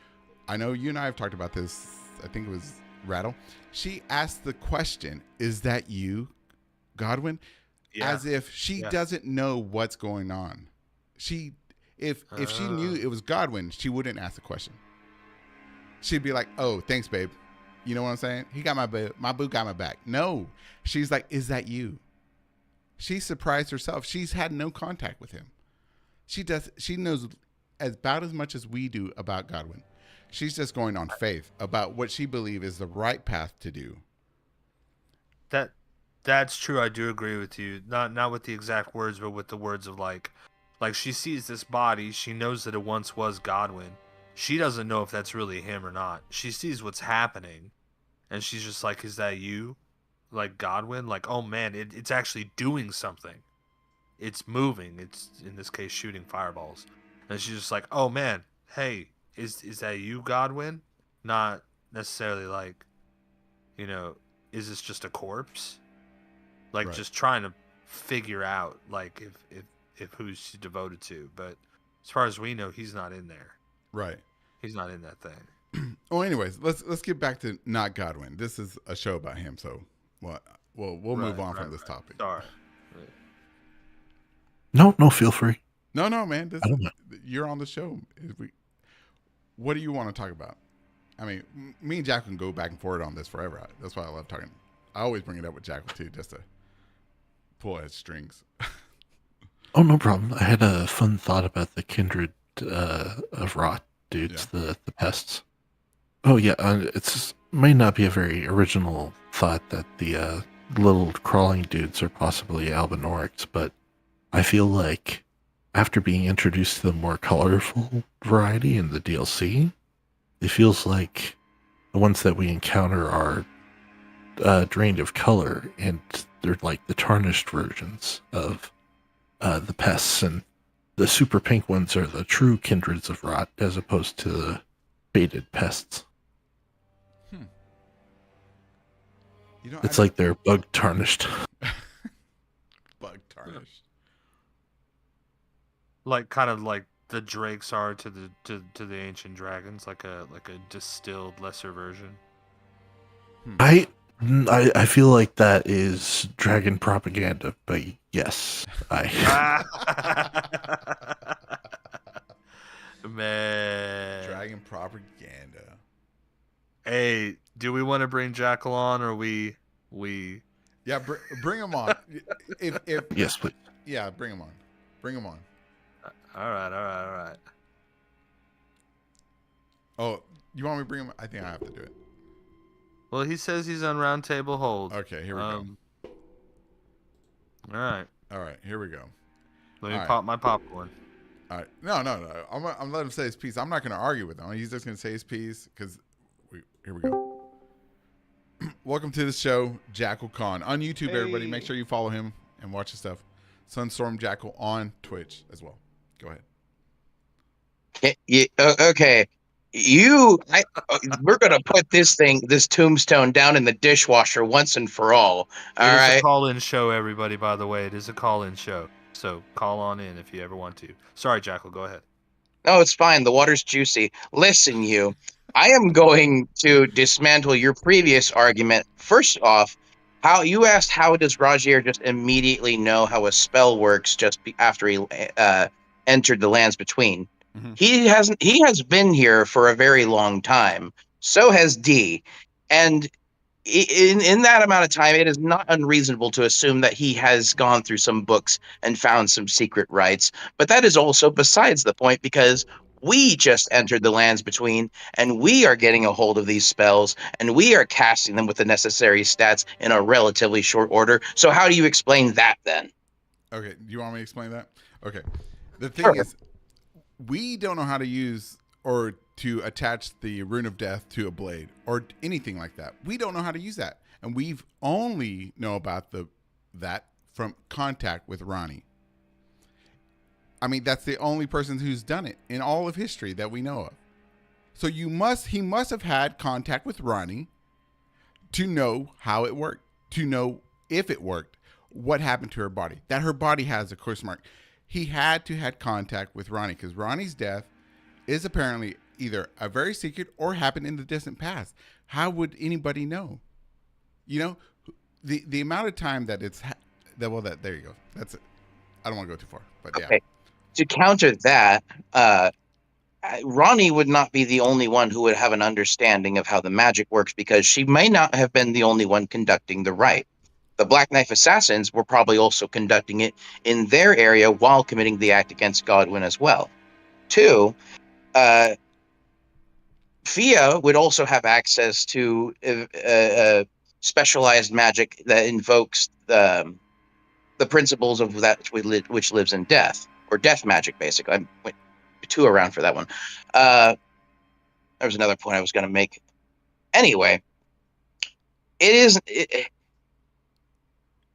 Speaker 1: I know you and I have talked about this. I think it was Rattle. She asked the question, "Is that you, Godwyn?" Yeah. As if she doesn't know what's going on. If she knew it was Godwyn, she wouldn't ask the question. She'd be like, "Oh, thanks, babe." You know what I'm saying? He got my boo got my back. No, she's like, "Is that you?" She surprised herself. She's had no contact with him. She knows about as much as we do about Godwyn. She's just going on faith about what she believes is the right path to do.
Speaker 2: That's true. I do agree with you. Not with the exact words, but with the words of like she sees this body. She knows that it once was Godwyn. She doesn't know if that's really him or not. She sees what's happening, and she's just like, "Is that you? Like Godwyn? Like, oh man, it's actually doing something. It's moving. It's, in this case, shooting fireballs." And she's just like, "Oh man, hey, is that you, Godwyn? Not necessarily like, is this just a corpse?" Like, right. Just trying to figure out like if who's she devoted to. But as far as we know, he's not in there.
Speaker 1: Right.
Speaker 2: He's not in that thing.
Speaker 1: Well, anyways, let's get back to not Godwyn. This is a show about him, so we'll move on from this topic.
Speaker 2: Sorry.
Speaker 3: No, feel free.
Speaker 1: No, man. You're on the show. What do you want to talk about? I mean, me and Jack can go back and forth on this forever. That's why I love talking. I always bring it up with Jack too, just to pull at strings.
Speaker 3: Oh, no problem. I had a fun thought about the kindred of rot dudes, the pests. Oh yeah, it may not be a very original thought that the little crawling dudes are possibly albinorics, but I feel like after being introduced to the more colorful variety in the DLC, it feels like the ones that we encounter are drained of color, and they're like the tarnished versions of the pests, and the super pink ones are the true kindreds of rot, as opposed to the faded pests.
Speaker 1: You know,
Speaker 3: It's like they're bug tarnished.
Speaker 1: bug tarnished.
Speaker 2: Like kind of like the drakes are to the ancient dragons, like a distilled lesser version.
Speaker 3: I feel like that is dragon propaganda, but yes,
Speaker 2: Man,
Speaker 1: dragon propaganda.
Speaker 2: Hey, do we want to bring Jackal on, or we?
Speaker 1: Yeah, bring him on. if
Speaker 3: yes, please.
Speaker 1: Yeah, bring him on. Bring him on.
Speaker 2: All right.
Speaker 1: Oh, you want me to bring him? I think I have to do it.
Speaker 2: Well, he says he's on round table hold.
Speaker 1: Okay, here we go.
Speaker 2: All
Speaker 1: right, here we go.
Speaker 2: Let me pop my popcorn.
Speaker 1: All right. No. I'm letting him say his piece. I'm not going to argue with him. He's just going to say his piece because here we go. Welcome to the show, Jackal Khan on YouTube. Hey. Everybody, make sure you follow him and watch his stuff. Sunstorm Jackal on Twitch as well. Go ahead.
Speaker 6: Okay. We're gonna put this tombstone down in the dishwasher once and for all. All right.
Speaker 2: It's a call-in show, everybody. By the way, it is a call-in show, so call on in if you ever want to. Sorry, Jackal. Go ahead.
Speaker 6: No, it's fine. The water's juicy. Listen, I am going to dismantle your previous argument. First off, how does Rajier just immediately know how a spell works just after he entered the Lands Between? Mm-hmm. He has been here for a very long time. So has D. And in that amount of time, it is not unreasonable to assume that he has gone through some books and found some secret rites. But that is also besides the point, because we just entered the Lands Between, and we are getting a hold of these spells, and we are casting them with the necessary stats in a relatively short order. So how do you explain that then?
Speaker 1: Okay, do you want me to explain that? Okay. The thing is, we don't know how to use or to attach the Rune of Death to a blade or anything like that. We don't know how to use that. And we've only know about that from contact with Ronnie. I mean, that's the only person who's done it in all of history that we know of. So he must have had contact with Ronnie to know how it worked, to know if it worked, what happened to her body, that her body has a question mark. He had to have contact with Ronnie because Ronnie's death is apparently either a very secret or happened in the distant past. How would anybody know? You know, the amount of time that there you go. That's it. I don't want to go too far, but yeah.
Speaker 6: Okay. To counter that, Ronnie would not be the only one who would have an understanding of how the magic works, because she may not have been the only one conducting the rite. The Black Knife Assassins were probably also conducting it in their area while committing the act against Godwyn as well. 2, Fia would also have access to specialized magic that invokes the principles of that which lives in death, or death magic, basically. I went 2 around for that one. There was another point I was going to make. Anyway,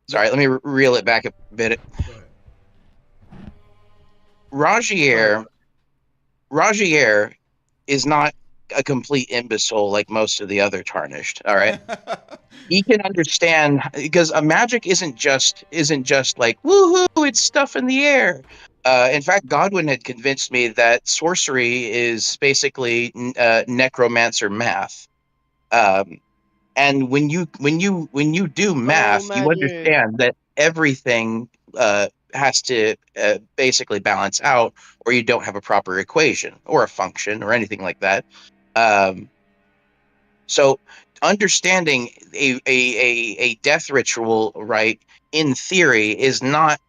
Speaker 6: sorry, let me reel it back a bit. Rajier is not a complete imbecile like most of the other Tarnished. All right, he can understand, because a magic isn't just like woohoo, it's stuff in the air. In fact, Godwyn had convinced me that sorcery is basically necromancer math. And when you do math, you understand that everything has to basically balance out, or you don't have a proper equation or a function or anything like that. So understanding a death ritual, right, in theory, is not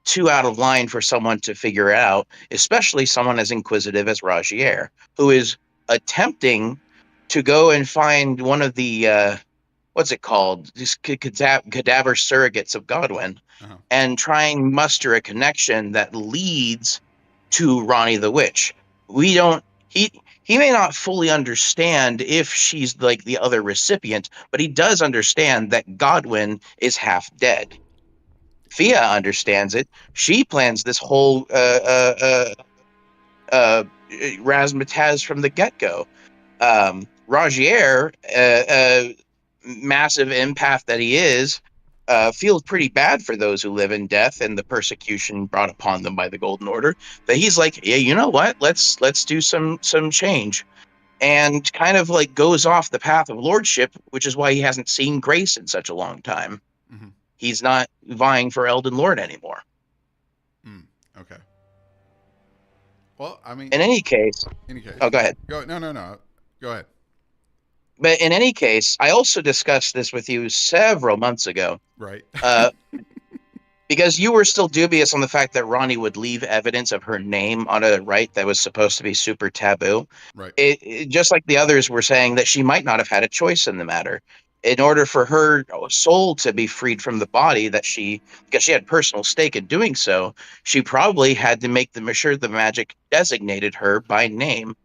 Speaker 6: too out of line for someone to figure out, especially someone as inquisitive as Rajier, who is attempting to go and find one of the what's it called, these cadaver surrogates of Godwyn, and try and muster a connection that leads to Ronnie the Witch. He may not fully understand if she's like the other recipient, but he does understand that Godwyn is half dead. Fia understands it. She plans this whole razzmatazz from the get-go. Rogier, massive empath that he is, feels pretty bad for those who live in death and the persecution brought upon them by the Golden Order. But he's like, yeah, you know what? Let's do some change, and kind of like goes off the path of lordship, which is why he hasn't seen Grace in such a long time.
Speaker 1: Mm-hmm.
Speaker 6: He's not vying for Elden Lord anymore.
Speaker 1: Okay. Well, I mean,
Speaker 6: In any case, oh, go ahead.
Speaker 1: No. Go ahead.
Speaker 6: But in any case, I also discussed this with you several months ago.
Speaker 1: Right.
Speaker 6: Because you were still dubious on the fact that Ronnie would leave evidence of her name on a rite that was supposed to be super taboo.
Speaker 1: Right.
Speaker 6: It just like the others were saying that she might not have had a choice in the matter. In order for her soul to be freed from the body, because she had personal stake in doing so, she probably had to make sure the magic designated her by name.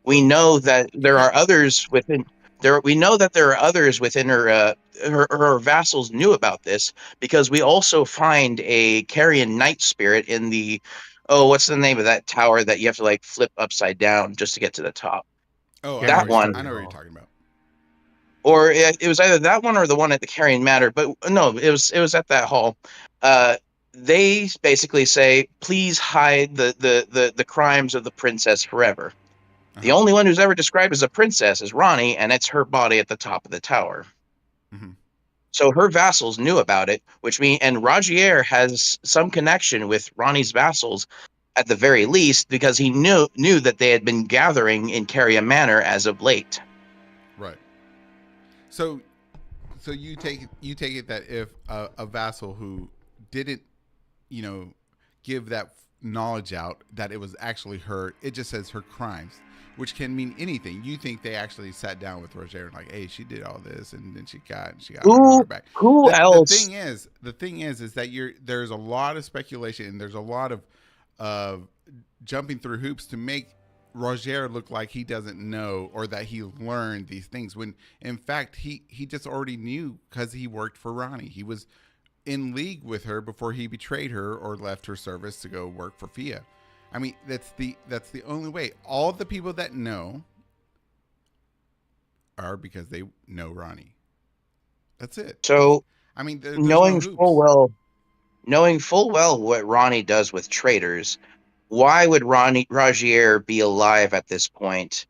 Speaker 6: We know that there are others within there. We know that there are others within her. Her vassals knew about this because we also find a Carrion Night Spirit in the. Oh, what's the name of that tower that you have to like flip upside down just to get to the top?
Speaker 1: Oh,
Speaker 6: that one.
Speaker 1: I know what you're talking about.
Speaker 6: Or it was either that one or the one at the Carrion Manor, but no, it was at that hall. They basically say, please hide the crimes of the princess forever. The only one who's ever described as a princess is Ronnie, and it's her body at the top of the tower.
Speaker 1: Mm-hmm.
Speaker 6: So her vassals knew about it, and Rogier has some connection with Ronnie's vassals at the very least, because he knew that they had been gathering in Carrion Manor as of late.
Speaker 1: Right. So you take it that if a vassal who didn't, give that knowledge out that it was actually her, it just says her crimes, which can mean anything. You think they actually sat down with Roger and like, hey, she did all this, and then she got her back.
Speaker 6: Who else?
Speaker 1: The thing is that there's a lot of speculation and there's a lot of jumping through hoops to make Roger look like he doesn't know or that he learned these things when in fact he just already knew because he worked for Ronnie. He was in league with her before he betrayed her or left her service to go work for Fia. I mean, that's the only way. All the people that know are because they know Ronnie. That's it.
Speaker 6: So,
Speaker 1: I mean,
Speaker 6: knowing full well what Ronnie does with traitors, why would Rogier be alive at this point,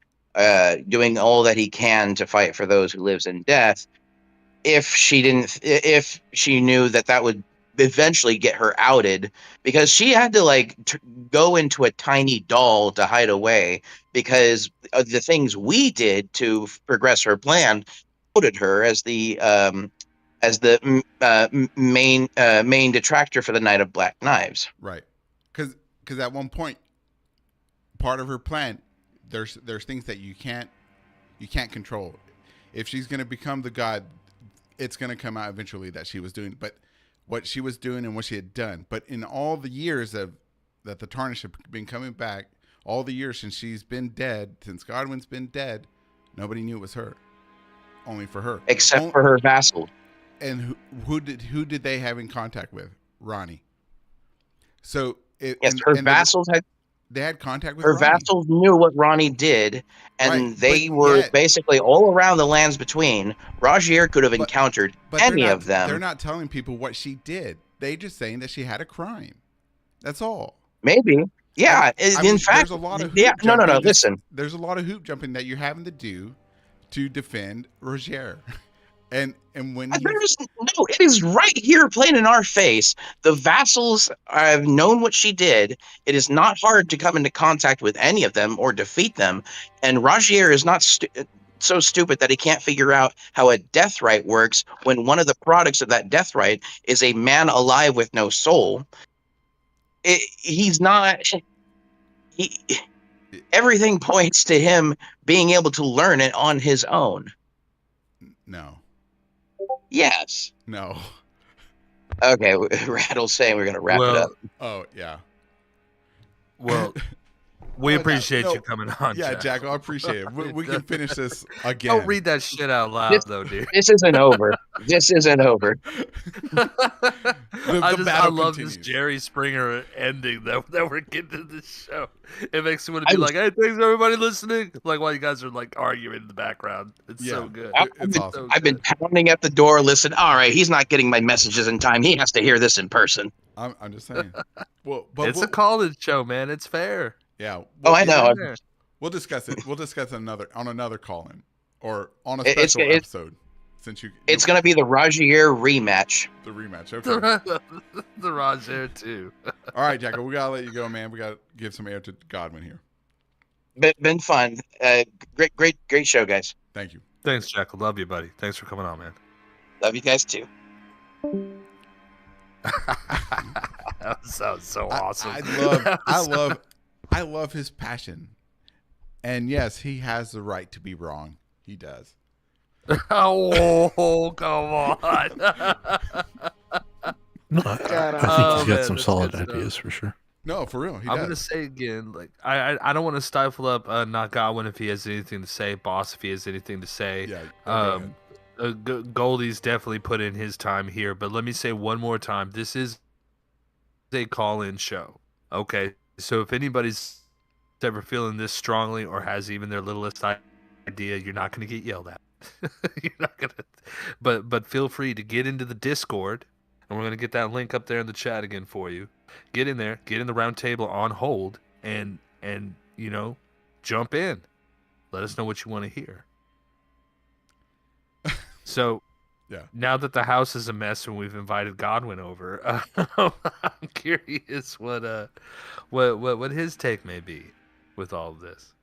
Speaker 6: doing all that he can to fight for those who lives in death, if she knew that would eventually get her outed, because she had to go into a tiny doll to hide away because of the things we did to progress her plan, outed her as the main detractor for the Night of Black Knives.
Speaker 1: Right. Because at one point, part of her plan, there's things that you can't control. If she's going to become the god, it's going to come out eventually that she was doing, but what she was doing and what she had done. But in all the years that the Tarnish have been coming back, all the years since she's been dead, since Godwyn's been dead, nobody knew it was her. Only for her,
Speaker 6: except for her vassal.
Speaker 1: And who did they have in contact with? Ronnie. So
Speaker 6: her vassals
Speaker 1: they had contact with
Speaker 6: her
Speaker 1: Ronnie.
Speaker 6: vassals knew what Ronnie did, and they were basically all around the lands between. Rogier could have encountered any of them.
Speaker 1: They're not telling people what she did. They just saying that she had a crime. That's all.
Speaker 6: Maybe. Yeah. In fact,
Speaker 1: there's a lot of
Speaker 6: no. Listen.
Speaker 1: There's a lot of hoop jumping that you're having to do to defend Rogier. And when
Speaker 6: it is right here plain in our face. The vassals have known what she did. It is not hard to come into contact with any of them or defeat them. And Rogier is not so stupid that he can't figure out how a death rite works when one of the products of that death rite is a man alive with no soul. He's not. Everything points to him being able to learn it on his own.
Speaker 1: No.
Speaker 6: Yes.
Speaker 1: No.
Speaker 6: Okay, Rattle's saying we're going to wrap it up.
Speaker 1: Oh, yeah.
Speaker 2: Well, We
Speaker 1: Oh,
Speaker 2: appreciate
Speaker 1: no.
Speaker 2: you coming on.
Speaker 1: Yeah,
Speaker 2: Jack.
Speaker 1: Jackal, I appreciate it. We can finish this
Speaker 2: Don't
Speaker 1: again.
Speaker 2: read that shit out loud,
Speaker 6: This,
Speaker 2: though, dude.
Speaker 6: this isn't over. This isn't over.
Speaker 2: I
Speaker 1: battle
Speaker 2: love
Speaker 1: continues.
Speaker 2: this Jerry Springer ending that we're getting to this show. It makes me want to
Speaker 6: I
Speaker 2: be
Speaker 6: was-
Speaker 2: like, "Hey, thanks everybody listening." Like while you guys are like arguing in the background. It's
Speaker 1: Yeah.
Speaker 2: so good.
Speaker 1: It's awesome.
Speaker 6: I've been pounding at the door. Listen, all right, he's not getting my messages in time. He has to hear this in person.
Speaker 1: I'm just saying. Well, but
Speaker 2: It's a college show, man. It's fair.
Speaker 1: yeah.
Speaker 6: Oh, I know.
Speaker 2: There.
Speaker 1: We'll discuss it. We'll discuss another call-in or on a
Speaker 6: It's-
Speaker 1: special episode. Since
Speaker 6: It's going to be the Rogier rematch.
Speaker 1: the rematch. Okay.
Speaker 2: The Roger too.
Speaker 1: All right, Jackal. We gotta let you go, man. We gotta give some air to Godwin here.
Speaker 6: Been fun. Great show, guys.
Speaker 1: Thank you.
Speaker 2: Thanks, Jack. I love you, buddy. Thanks for coming on, man.
Speaker 6: Love you guys too.
Speaker 2: That sounds so awesome.
Speaker 1: I love his passion. And yes, he has the right to be wrong. He does.
Speaker 2: Oh, come on.
Speaker 3: No, I think
Speaker 2: Oh,
Speaker 3: he's got
Speaker 2: man,
Speaker 3: some
Speaker 2: that's
Speaker 3: solid
Speaker 2: good stuff.
Speaker 3: ideas for sure.
Speaker 1: No, for real. He
Speaker 2: I'm
Speaker 1: does.
Speaker 2: gonna say again, like I don't want to stifle up Notgodwyn if he has anything to say, Boss if he has anything to say.
Speaker 1: Yeah. Go ahead.
Speaker 2: Goldie's definitely put in his time here, but let me say one more time: this is a call-in show. Okay, so if anybody's ever feeling this strongly or has even their littlest idea, you're not gonna get yelled at. You're not gonna, but feel free to get into the Discord, and we're gonna get that link up there in the chat again for you. Get in there, get in the round table on hold, and you know, jump in. Let us know what you want to hear. So,
Speaker 1: Yeah.
Speaker 2: Now that the house is a mess and we've invited Godwin over, I'm curious what his take may be with all of this.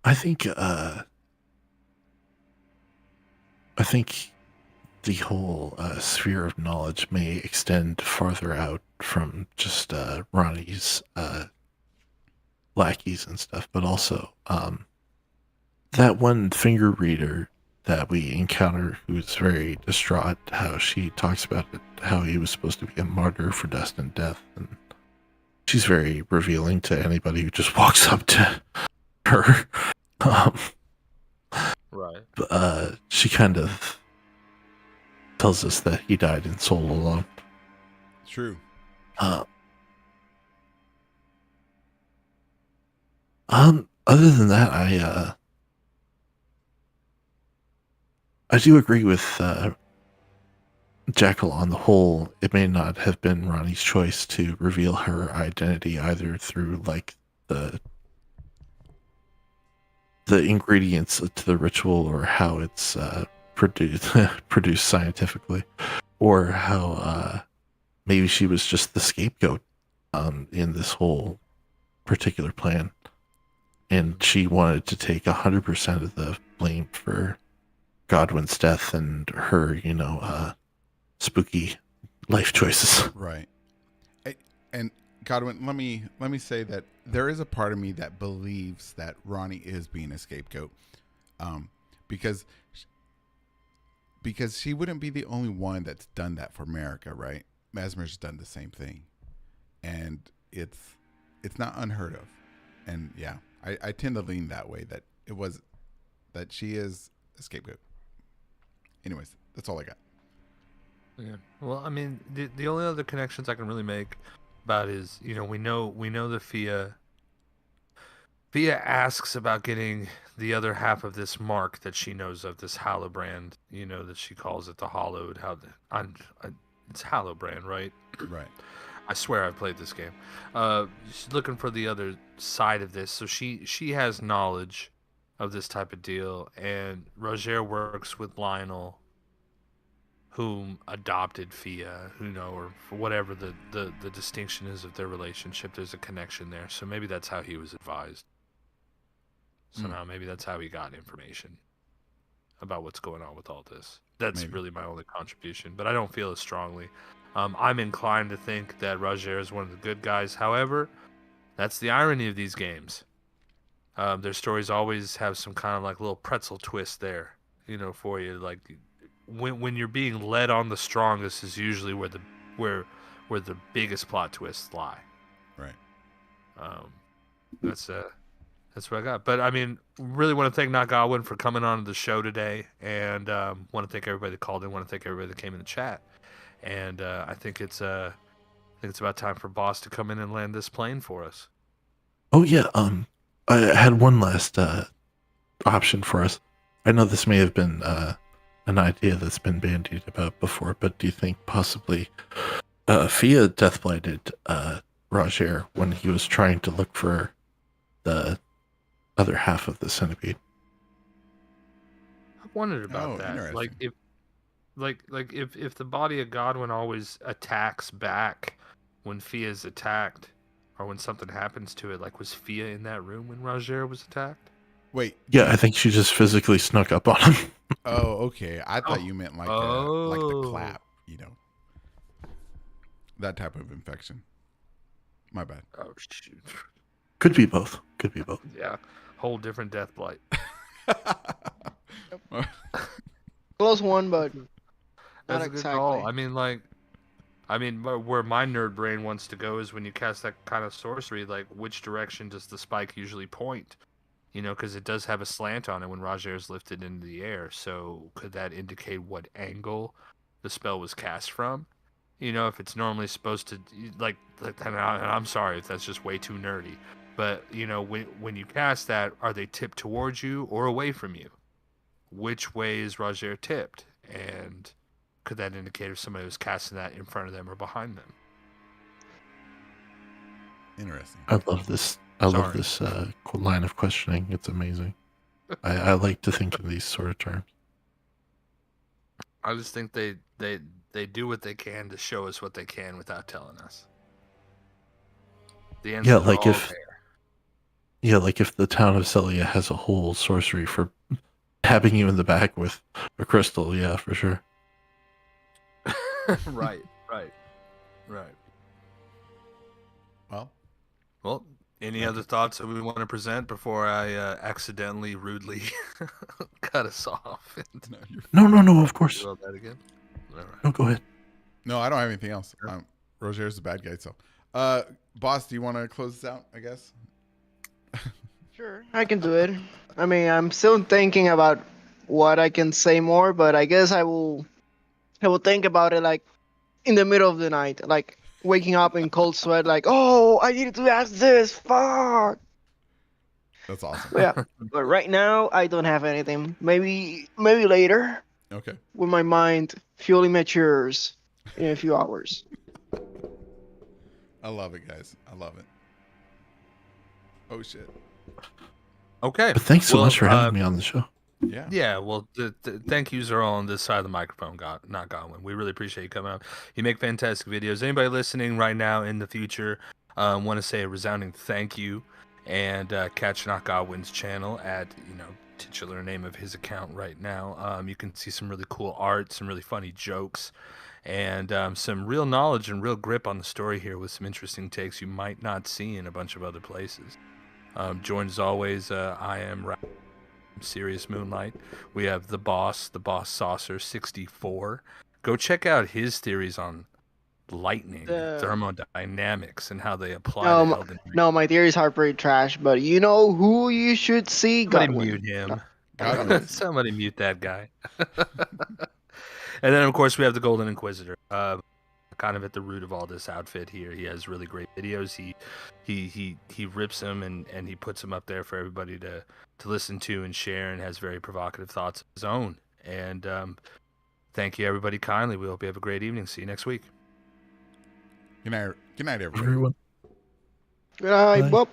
Speaker 3: I think the whole sphere of knowledge may extend farther out from just Ronnie's lackeys and stuff, but also that one finger reader that we encounter who's very distraught, how she talks about it, how he was supposed to be a martyr for destined death, and she's very revealing to anybody who just walks up to her.
Speaker 2: Right.
Speaker 3: She kind of tells us that he died in soul alone.
Speaker 1: True.
Speaker 3: Other than that, I do agree with Jackal on the whole. It may not have been Ronnie's choice to reveal her identity either through like the ingredients to the ritual or how it's produced scientifically, or how maybe she was just the scapegoat in this whole particular plan, and she wanted to take 100% of the blame for Godwin's death and her, spooky life choices.
Speaker 1: Right. And Godwin, let me say that there is a part of me that believes that Ronnie is being a scapegoat, because she wouldn't be the only one that's done that for America, right? Mesmer's done the same thing, and it's not unheard of. And yeah, I tend to lean that way, that she is a scapegoat. Anyways, that's all I got.
Speaker 2: Yeah. Well, I mean, the only other connections I can really make about is, we know that Fia asks about getting the other half of this mark that she knows of, this Hallowbrand, that she calls it the Hallowed. It's Hallowbrand, right?
Speaker 1: Right.
Speaker 2: I swear I've played this game. She's looking for the other side of this, so she has knowledge of this type of deal, and Roger works with Lionel, whom adopted Fia, or for whatever the distinction is of their relationship, there's a connection there. So maybe that's how he was advised. So now maybe that's how he got information about what's going on with all this. That's really my only contribution, but I don't feel as strongly. I'm inclined to think that Roger is one of the good guys. However, that's the irony of these games. Their stories always have some kind of like little pretzel twist there, for you. Like when you're being led on the strongest is usually where the biggest plot twists lie. That's what I got. But I mean, really want to thank Notgodwyn for coming on the show today, and want to thank everybody that called in. Want to thank everybody that came in the chat, and I think it's about time for Boss to come in and land this plane for us.
Speaker 3: Oh yeah, I had one last option for us. I know this may have been an idea that's been bandied about before, but do you think possibly Fia deathblighted Roger when he was trying to look for the other half of the centipede?
Speaker 2: I wondered about
Speaker 1: Oh,
Speaker 2: that. Like
Speaker 1: interesting.
Speaker 2: if the body of Godwin always attacks back when Fia's attacked, or when something happens to it, like was Fia in that room when Roger was attacked?
Speaker 1: Wait.
Speaker 3: Yeah, I think she just physically snuck up on him.
Speaker 1: Oh, okay. I thought
Speaker 2: Oh.
Speaker 1: you meant like
Speaker 2: Oh.
Speaker 1: the clap, that type of infection. My bad.
Speaker 2: Oh shoot.
Speaker 3: Could be both. Could be both.
Speaker 2: Yeah. Whole different death blight.
Speaker 4: Close one, but not
Speaker 2: That's a good
Speaker 4: exactly.
Speaker 2: call. I mean, where my nerd brain wants to go is when you cast that kind of sorcery, like which direction does the spike usually point? Because it does have a slant on it when Roger is lifted into the air. So could that indicate what angle the spell was cast from? If it's normally supposed to, and I'm sorry if that's just way too nerdy, but when you cast that, are they tipped towards you or away from you? Which way is Roger tipped? And could that indicate if somebody was casting that in front of them or behind them?
Speaker 1: Interesting.
Speaker 3: I love this. I love this line of questioning. It's amazing. I like to think in these sort of terms.
Speaker 2: I just think they do what they can to show us what they can without telling us. The answers
Speaker 3: Yeah,
Speaker 2: are
Speaker 3: like
Speaker 2: all
Speaker 3: if
Speaker 2: there.
Speaker 3: yeah, like if the town of Celia has a whole sorcery for tapping you in the back with a crystal, yeah, for sure.
Speaker 2: Right. Well, any other thoughts that we want to present before I accidentally, rudely cut us off?
Speaker 3: No, of course.
Speaker 2: Do all that again? All right.
Speaker 3: No, go ahead.
Speaker 1: No, I don't have anything else. Roger's the bad guy, so. Boss, do you want to close this out, I guess?
Speaker 4: Sure, I can do it. I mean, I'm still thinking about what I can say more, but I guess I will think about it like in the middle of the night, like waking up in cold sweat, like, oh, I needed to ask this. Fuck.
Speaker 1: That's awesome.
Speaker 4: Yeah, but right now I don't have anything. Maybe later.
Speaker 1: Okay.
Speaker 4: When my mind fully matures in a few hours.
Speaker 1: I love it, guys. I love it. Oh shit.
Speaker 2: Okay.
Speaker 3: But thanks so much for having me on the show.
Speaker 1: Yeah.
Speaker 2: Yeah. Well, the thank yous are all on this side of the microphone, not Godwin. We really appreciate you coming out. You make fantastic videos. Anybody listening right now in the future, want to say a resounding thank you, and catch Notgodwyn's channel at titular name of his account right now. You can see some really cool art, some really funny jokes, and some real knowledge and real grip on the story here with some interesting takes you might not see in a bunch of other places. Joined as always, I am Serious Moonlight. We have the boss Saucer 64. Go check out his theories on lightning, thermodynamics, and how they apply to Elden Ring.
Speaker 4: No, my theories are pretty trash, but you know who you should see?
Speaker 2: Somebody
Speaker 4: Godwin.
Speaker 2: mute him.
Speaker 1: Godwin.
Speaker 2: Somebody mute that guy. And then, of course, we have the Golden Inquisitor. Kind of at the root of all this outfit here. He has really great videos. He rips them and he puts them up there for everybody to listen to and share, and has very provocative thoughts of his own. And thank you, everybody, kindly. We hope you have a great evening. See you next week.
Speaker 1: Good night, everybody.
Speaker 4: Good night. Well,